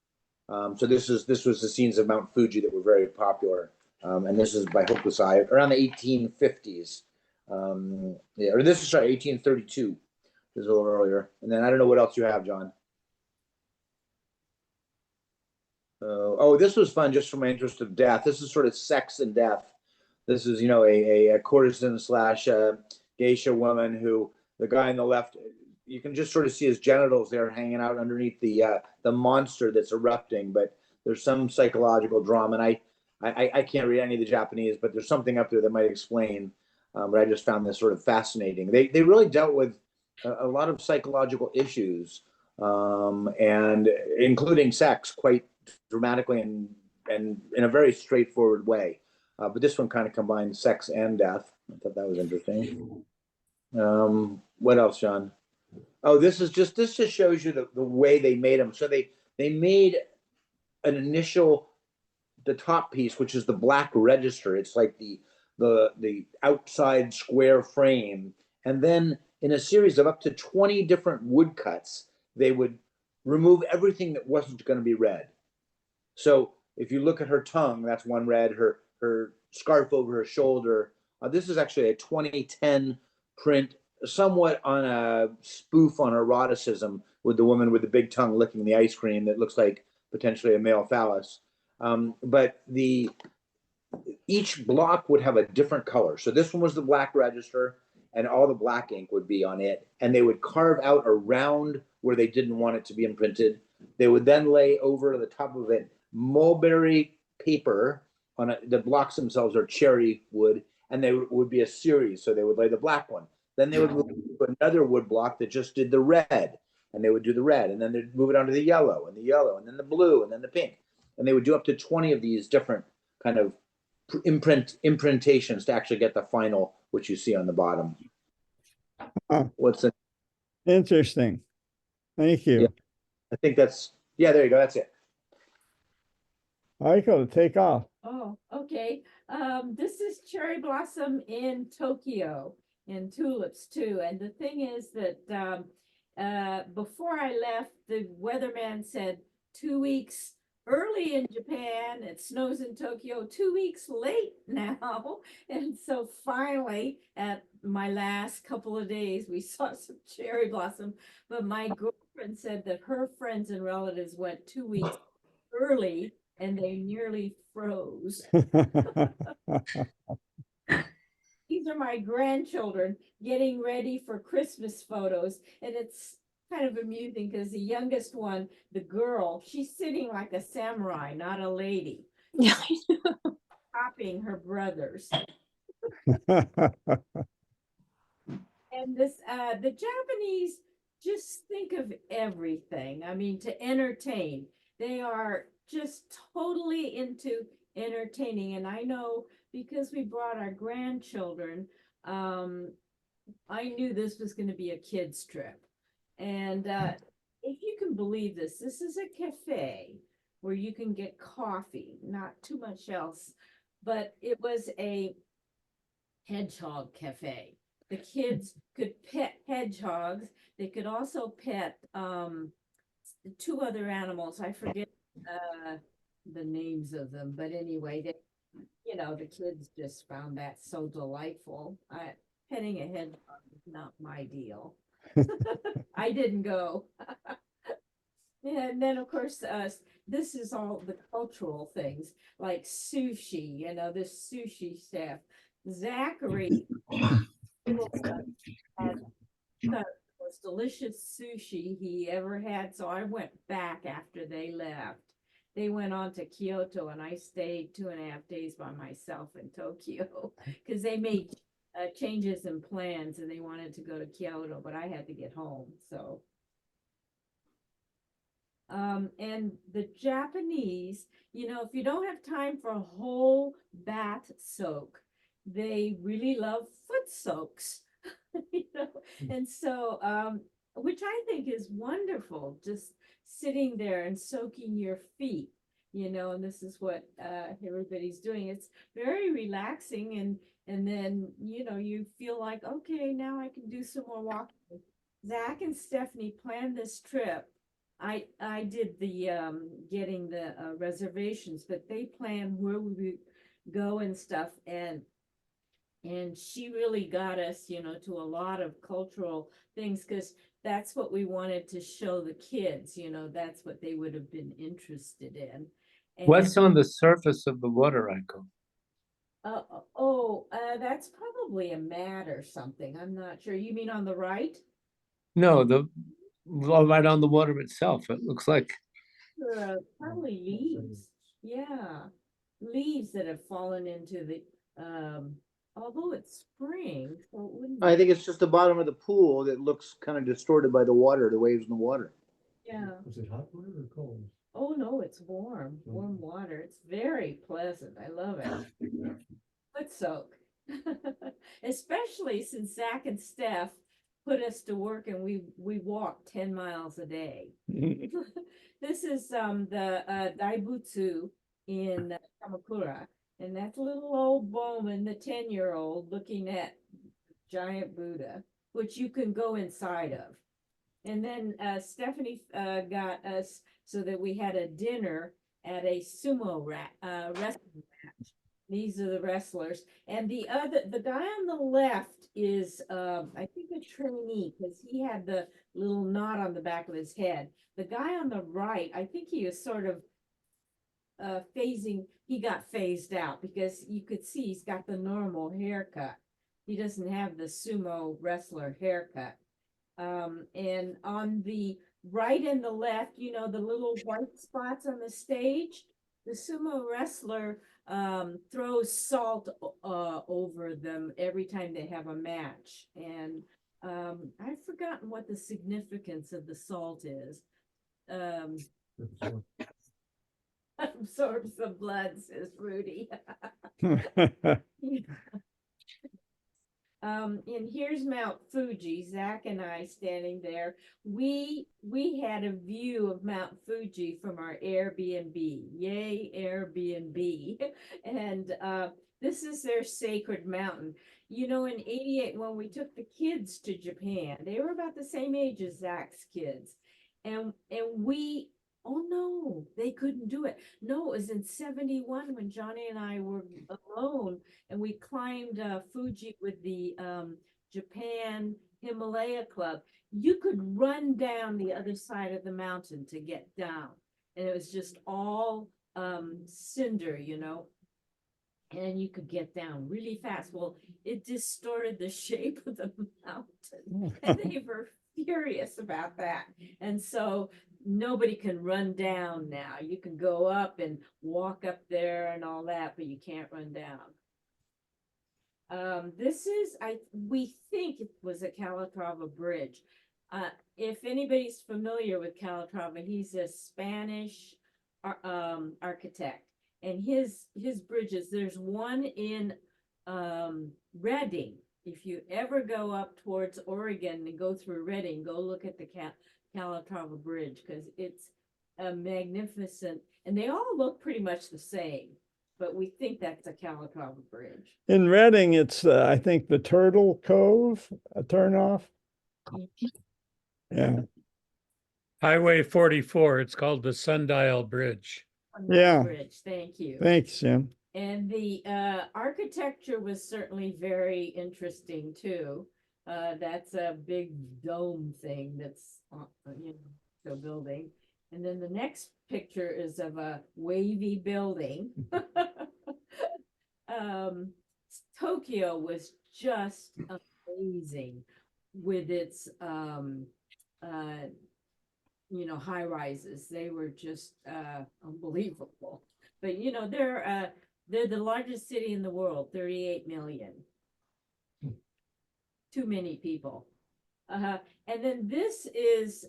So this was the scenes of Mount Fuji that were very popular, and this is by Hokusai around the 1850s. Yeah, or this is sorry, 1832. This is a little earlier. And then I don't know what else you have, John. Oh, this was fun just for my interest of death. This is sort of sex and death. This is, you know, a courtesan slash geisha woman who the guy on the left, you can just sort of see his genitals there hanging out underneath the monster that's erupting. But there's some psychological drama, and I can't read any of the Japanese, but there's something up there that might explain. But I just found this sort of fascinating. They really dealt with a lot of psychological issues, and including sex quite dramatically and in a very straightforward way. But this one kind of combined sex and death. I thought that was interesting. What else, John? Oh, this just shows you the way they made them. So they made an initial, the top piece, which is the black register. It's like the outside square frame. And then in a series of up to 20 different woodcuts, they would remove everything that wasn't going to be read. So if you look at her tongue, that's one red, her scarf over her shoulder. This is actually a 2010 print, somewhat on a spoof on eroticism, with the woman with the big tongue licking the ice cream that looks like potentially a male phallus. But each block would have a different color. So this one was the black register, and all the black ink would be on it. And they would carve out around where they didn't want it to be imprinted. They would then lay over the top of it mulberry paper on it. The blocks themselves are cherry wood, and they would be a series. So they would lay the black one. Then they would move to another wood block that just did the red, and they would do the red. And then they'd move it on to the yellow, and then the blue, and then the pink. And they would do up to 20 of these different kind of imprintations to actually get the final, which you see on the bottom. What's the Interesting. Thank you. Yeah. I think that's, yeah, there you go. That's it. Michael, take off. Oh, okay. This is cherry blossom in Tokyo, and tulips too. And the thing is that before I left, the weatherman said 2 weeks early in Japan, it snows in Tokyo, 2 weeks late now. And so finally, at my last couple of days, we saw some cherry blossom. But my girlfriend said that her friends and relatives went 2 weeks early and they nearly froze. These are my grandchildren getting ready for Christmas photos. And it's kind of amusing because the youngest one, the girl, she's sitting like a samurai, not a lady, Yeah. copying her brothers. And this, the Japanese just think of everything. I mean, to entertain, they are just totally into entertaining. And I know because we brought our grandchildren, I knew this was going to be a kids trip. And if you can believe this, this is a cafe where you can get coffee, not too much else, but it was a hedgehog cafe. The kids could pet hedgehogs. They could also pet 2 other animals. I forget the names of them, but anyway, they, you know, the kids just found that so delightful. Petting a hedgehog is not my deal. I didn't go. And then, of course, this is all the cultural things like sushi, you know, this sushi chef. Zachary had the most delicious sushi he ever had. So I went back after they left. They went on to Kyoto, and I stayed 2.5 days by myself in Tokyo because they made changes in plans and they wanted to go to Kyoto, but I had to get home. So, and the Japanese, you know, if you don't have time for a whole bath soak, they really love foot soaks, you know, and so, which I think is wonderful, just sitting there and soaking your feet, you know, and this is what everybody's doing. It's very relaxing, and then, you know, you feel like, okay, now I can do some more walking. Zach and Stephanie planned this trip. I did the getting the reservations, but they planned where we would go and stuff, and she really got us, you know, to a lot of cultural things, because that's what we wanted to show the kids, you know, that's what they would have been interested in. And What's on the surface of the water, Aiko? that's probably a mat or something. I'm not sure. You mean on the right? No, right on the water itself. It looks like Probably leaves. Yeah, leaves that have fallen into the, although it's spring, so it wouldn't I be, think it's just the bottom of the pool that looks kind of distorted by the water, the waves in the water. yeah. Was it hot water or cold? Oh, no, it's warm water. It's very pleasant. I love it. Foot soak. Especially since Zach and Steph put us to work and we walk 10 miles a day. This is the Daibutsu in Kamakura, and that's little old Bowman, the 10-year-old, looking at giant Buddha, which you can go inside of. And then Stephanie got us so that we had a dinner at a sumo wrestling match. These are the wrestlers. And the guy on the left is, I think, a trainee, because he had the little knot on the back of his head. The guy on the right, I think he is sort of he got phased out, because you could see he's got the normal haircut. He doesn't have the sumo wrestler haircut. And on the right and the left, you know, the little white spots on the stage, the sumo wrestler throws salt over them every time they have a match. And I've forgotten what the significance of the salt is. Absorbs the blood, says Rudy. And here's Mount Fuji, Zach and I standing there. We had a view of Mount Fuji from our Airbnb. Yay, Airbnb. And this is their sacred mountain. You know, in 88, when we took the kids to Japan, they were about the same age as Zach's kids. And we, oh no, they couldn't do it. No, it was in 71 when Johnny and I were alone, and we climbed Fuji with the Japan Himalaya Club. You could run down the other side of the mountain to get down, and it was just all cinder, you know, and you could get down really fast. Well, it distorted the shape of the mountain, and they were furious about that. And so nobody can run down now. You can go up and walk up there and all that, but you can't run down. This is, we think it was a Calatrava bridge. If anybody's familiar with Calatrava, he's a Spanish architect, and his bridges, there's one in Reading. If you ever go up towards Oregon and go through Reading, go look at the Calatrava Bridge, because it's a magnificent, and they all look pretty much the same, but we think that's a Calatrava Bridge. In Reading, it's I think the Turtle Cove, a turnoff. Yeah. Highway 44, it's called the Sundial Bridge. Yeah. Bridge, thank you. Thanks, Jim. And the architecture was certainly very interesting too. That's a big dome thing that's, you know, the building. And then the next picture is of a wavy building. Tokyo was just amazing with its, you know, high rises. They were just unbelievable. But, you know, they're the largest city in the world, 38 million. Too many people. And then this is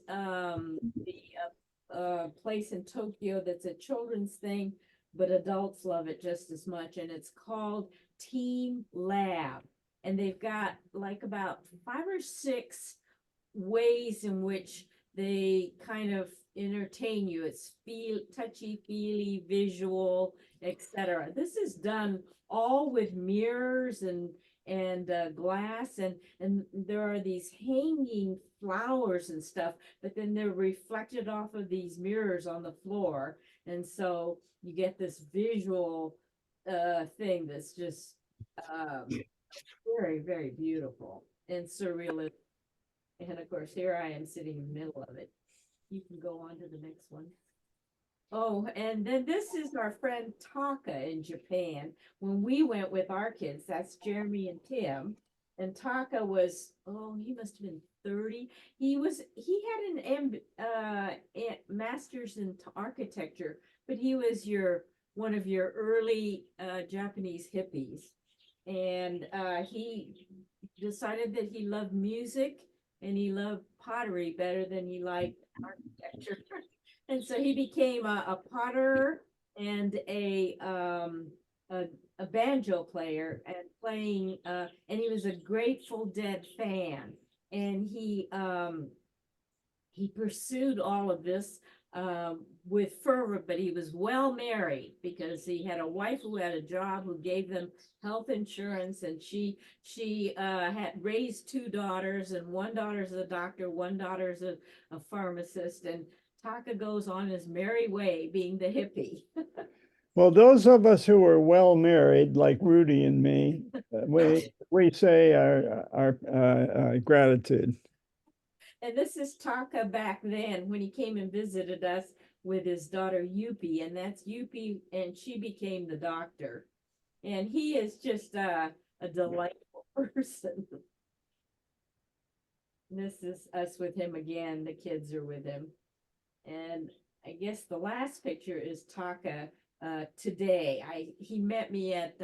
the place in Tokyo that's a children's thing, but adults love it just as much. And it's called team lab. And they've got like about 5 or 6 ways in which they kind of entertain you. It's touchy feely, visual, etc. This is done all with mirrors and glass, and there are these hanging flowers and stuff, but then they're reflected off of these mirrors on the floor, and so you get this visual thing that's just very, very beautiful and surreal. And of course, here I am sitting in the middle of it. You can go on to the next one. Oh, and then this is our friend Taka in Japan. When we went with our kids, that's Jeremy and Tim. And Taka was, oh, he must have been 30. He had an master's in architecture, but he was one of your early Japanese hippies. And he decided that he loved music and he loved pottery better than he liked architecture. And so he became a potter and a banjo player and playing, and he was a Grateful Dead fan. And he pursued all of this with fervor, but he was well married because he had a wife who had a job who gave them health insurance, and she had raised 2 daughters, and one daughter's a doctor, one daughter's a pharmacist, and Taka goes on his merry way being the hippie. Well, those of us who are well married, like Rudy and me, we say our gratitude. And this is Taka back then when he came and visited us with his daughter Yupi, and that's Yupi, and she became the doctor. And he is just a delightful person. This is us with him again. The kids are with him. And I guess the last picture is Taka today. He met me at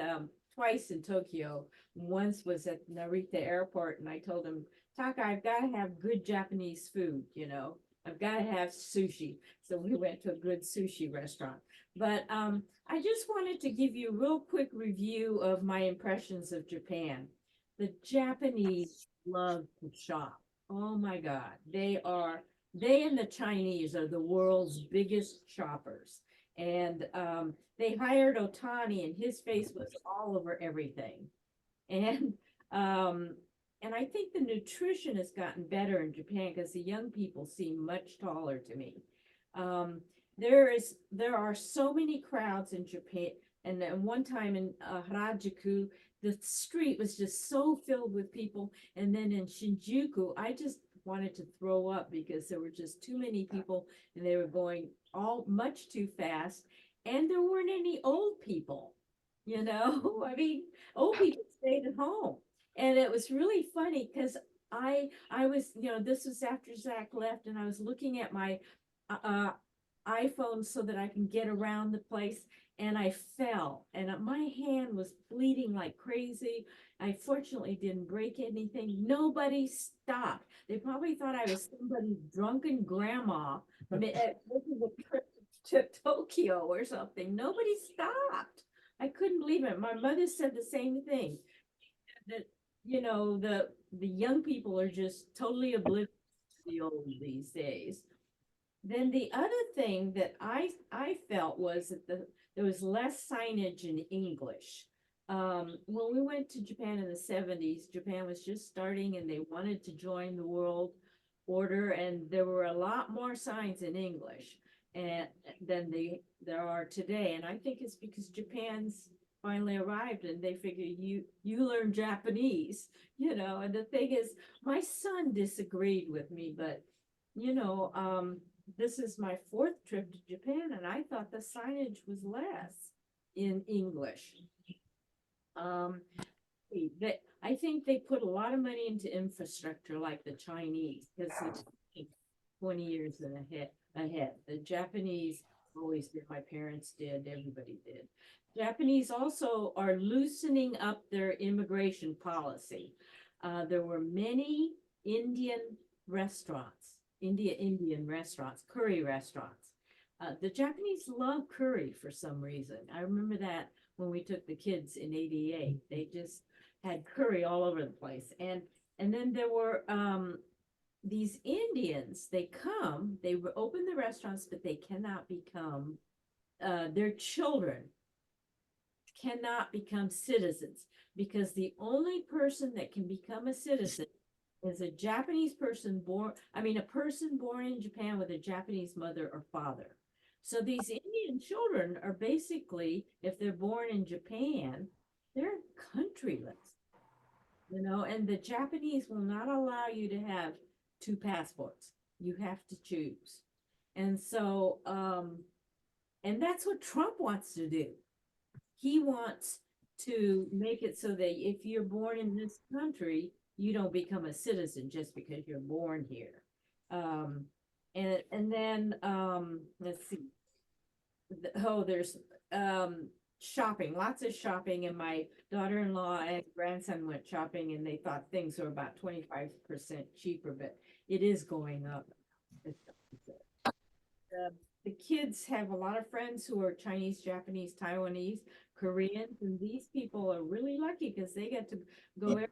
twice in Tokyo. Once was at Narita Airport, and I told him, Taka, I've got to have good Japanese food, you know. I've got to have sushi. So we went to a good sushi restaurant. But I just wanted to give you a real quick review of my impressions of Japan. The Japanese love to shop. Oh my God. They and the Chinese are the world's biggest shoppers. And they hired Otani, and his face was all over everything. And I think the nutrition has gotten better in Japan because the young people seem much taller to me. There are so many crowds in Japan. And then one time in Harajuku, the street was just so filled with people. And then in Shinjuku, I just wanted to throw up because there were just too many people and they were going all much too fast. And there weren't any old people, you know. I mean, old people stayed at home. And it was really funny because I was, you know, this was after Zach left, and I was looking at my iPhone so that I can get around the place, and I fell, and my hand was bleeding like crazy. I fortunately didn't break anything. Nobody stopped. They probably thought I was somebody's drunken grandma making a trip to Tokyo or something. Nobody stopped. I couldn't believe it. My mother said the same thing. That, you know, the young people are just totally oblivious to the old these days. Then the other thing that I felt was that there was less signage in English. When we went to Japan in the 70s, Japan was just starting and they wanted to join the world order, and there were a lot more signs in English than there are today. And I think it's because Japan's finally arrived and they figure you learn Japanese, you know. And the thing is, my son disagreed with me, but you know, this is my 4th trip to Japan, and I thought the signage was less in English. I think they put a lot of money into infrastructure like the Chinese, because it's 20 years ahead. The Japanese always did. My parents did. Everybody did. Japanese also are loosening up their immigration policy. There were many Indian restaurants, Indian restaurants, curry restaurants. The Japanese love curry for some reason. I remember that when we took the kids in '88. They just had curry all over the place. And then there were these Indians, they open the restaurants, but they cannot become, their children cannot become citizens, because the only person that can become a citizen is a Japanese person a person born in Japan with a Japanese mother or father. So these Indian children are basically, if they're born in Japan, they're countryless, and the Japanese will not allow you to have two passports. You have to choose. And so, and that's what Trump wants to do. He wants to make it so that if you're born in this country, you don't become a citizen just because you're born here. And then let's see. There's shopping, lots of shopping, and my daughter-in-law and grandson went shopping, and they thought things were about 25% cheaper, but it is going up. The kids have a lot of friends who are Chinese, Japanese, Taiwanese, Koreans, and these people are really lucky because they get to go to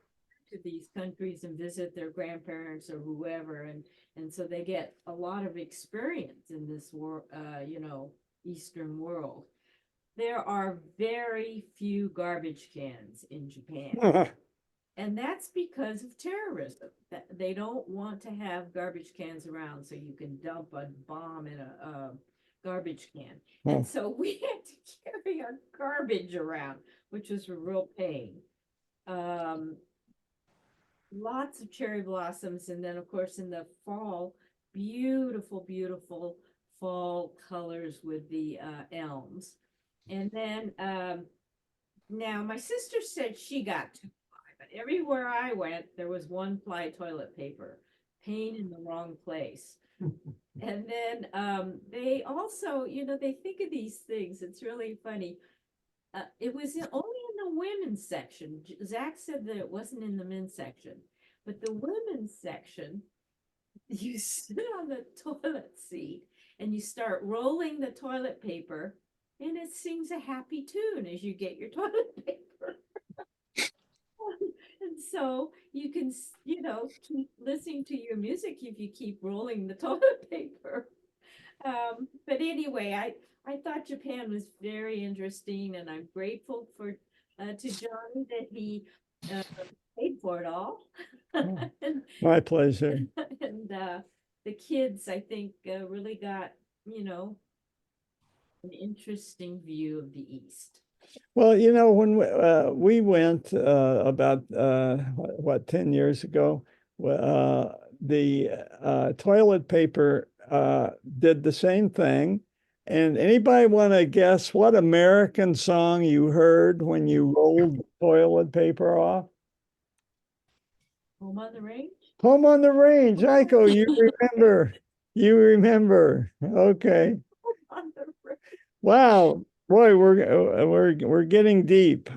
these countries and visit their grandparents or whoever, and so they get a lot of experience in this world, Eastern world. There are very few garbage cans in Japan. And that's because of terrorism. That they don't want to have garbage cans around so you can dump a bomb in a garbage can. And so we had to carry our garbage around, which was a real pain. Lots of cherry blossoms. And then, of course, in the fall, beautiful, beautiful fall colors with the elms. And then now my sister said she got to fly, but everywhere I went, there was one ply toilet paper, pain in the wrong place. And then they also, they think of these things. It's really funny. It was only in the women's section. Zach said that it wasn't in the men's section, but the women's section, you sit on the toilet seat and you start rolling the toilet paper, and it sings a happy tune as you get your toilet paper. And so you can, keep listening to your music if you keep rolling the toilet paper. But anyway, I thought Japan was very interesting, and I'm grateful to Johnny that he paid for it all. My pleasure. And the kids, I think, really got, an interesting view of the East. Well, when we went about 10 years ago, the toilet paper did the same thing. And anybody want to guess what American song you heard when you rolled the toilet paper off? Home on the Range? Home on the Range. Aiko, you remember. You remember. Okay. On the Range. Wow. Boy, we're getting deep.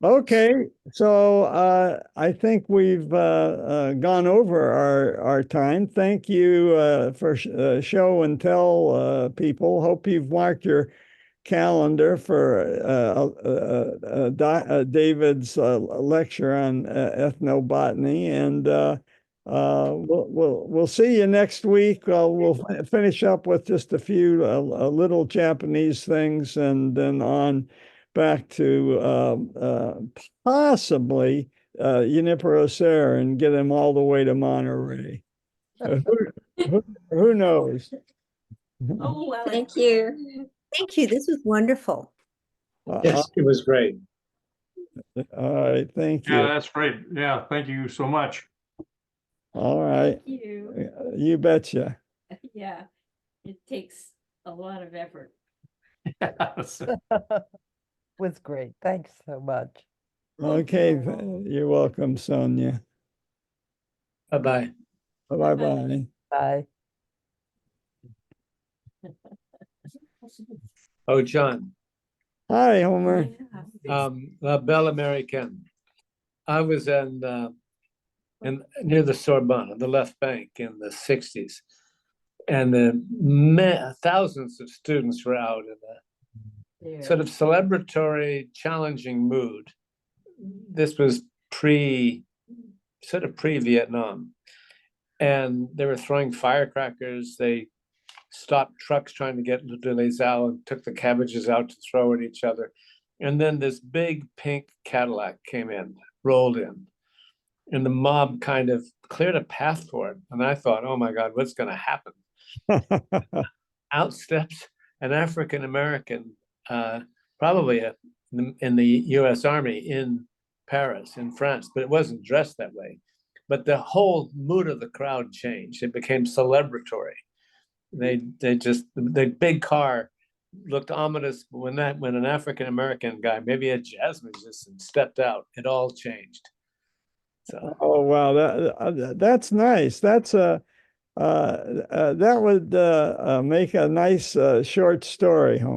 Okay, so I think we've gone over our time. Thank you for show and tell people. Hope you've marked your calendar for David's lecture on ethnobotany, and we'll see you next week. We'll finish up with just a few little Japanese things, and then on back to possibly Junipero Serra and get him all the way to Monterey. Who knows? Oh, well. Thank you. Thank you. This was wonderful. Yes, it was great. All right, thank you. Yeah, that's great. Yeah, thank you so much. All right. Thank you. You betcha. Yeah, it takes a lot of effort. Yes. Was great. Thanks so much. Okay, you're welcome, Sonia. Bye-bye. Bye-bye. Bye. Oh, John, Hi, Homer. La Belle Americaine. I was in near the Sorbonne on the left bank in the 60s. And thousands of students were out in sort of celebratory, challenging mood. This was sort of pre-Vietnam. And they were throwing firecrackers. They stopped trucks trying to get Le Les out and took the cabbages out to throw at each other. And then this big pink Cadillac came in, rolled in. And the mob kind of cleared a path for it. And I thought, oh my God, what's going to happen? Out steps an African-American, probably in the US Army in Paris, in France, but it wasn't dressed that way. But the whole mood of the crowd changed. It became celebratory. The big car looked ominous when an African-American guy, maybe a jazz musician, stepped out. It all changed. So. Oh, wow. That's nice. That's that would make a nice short story, huh?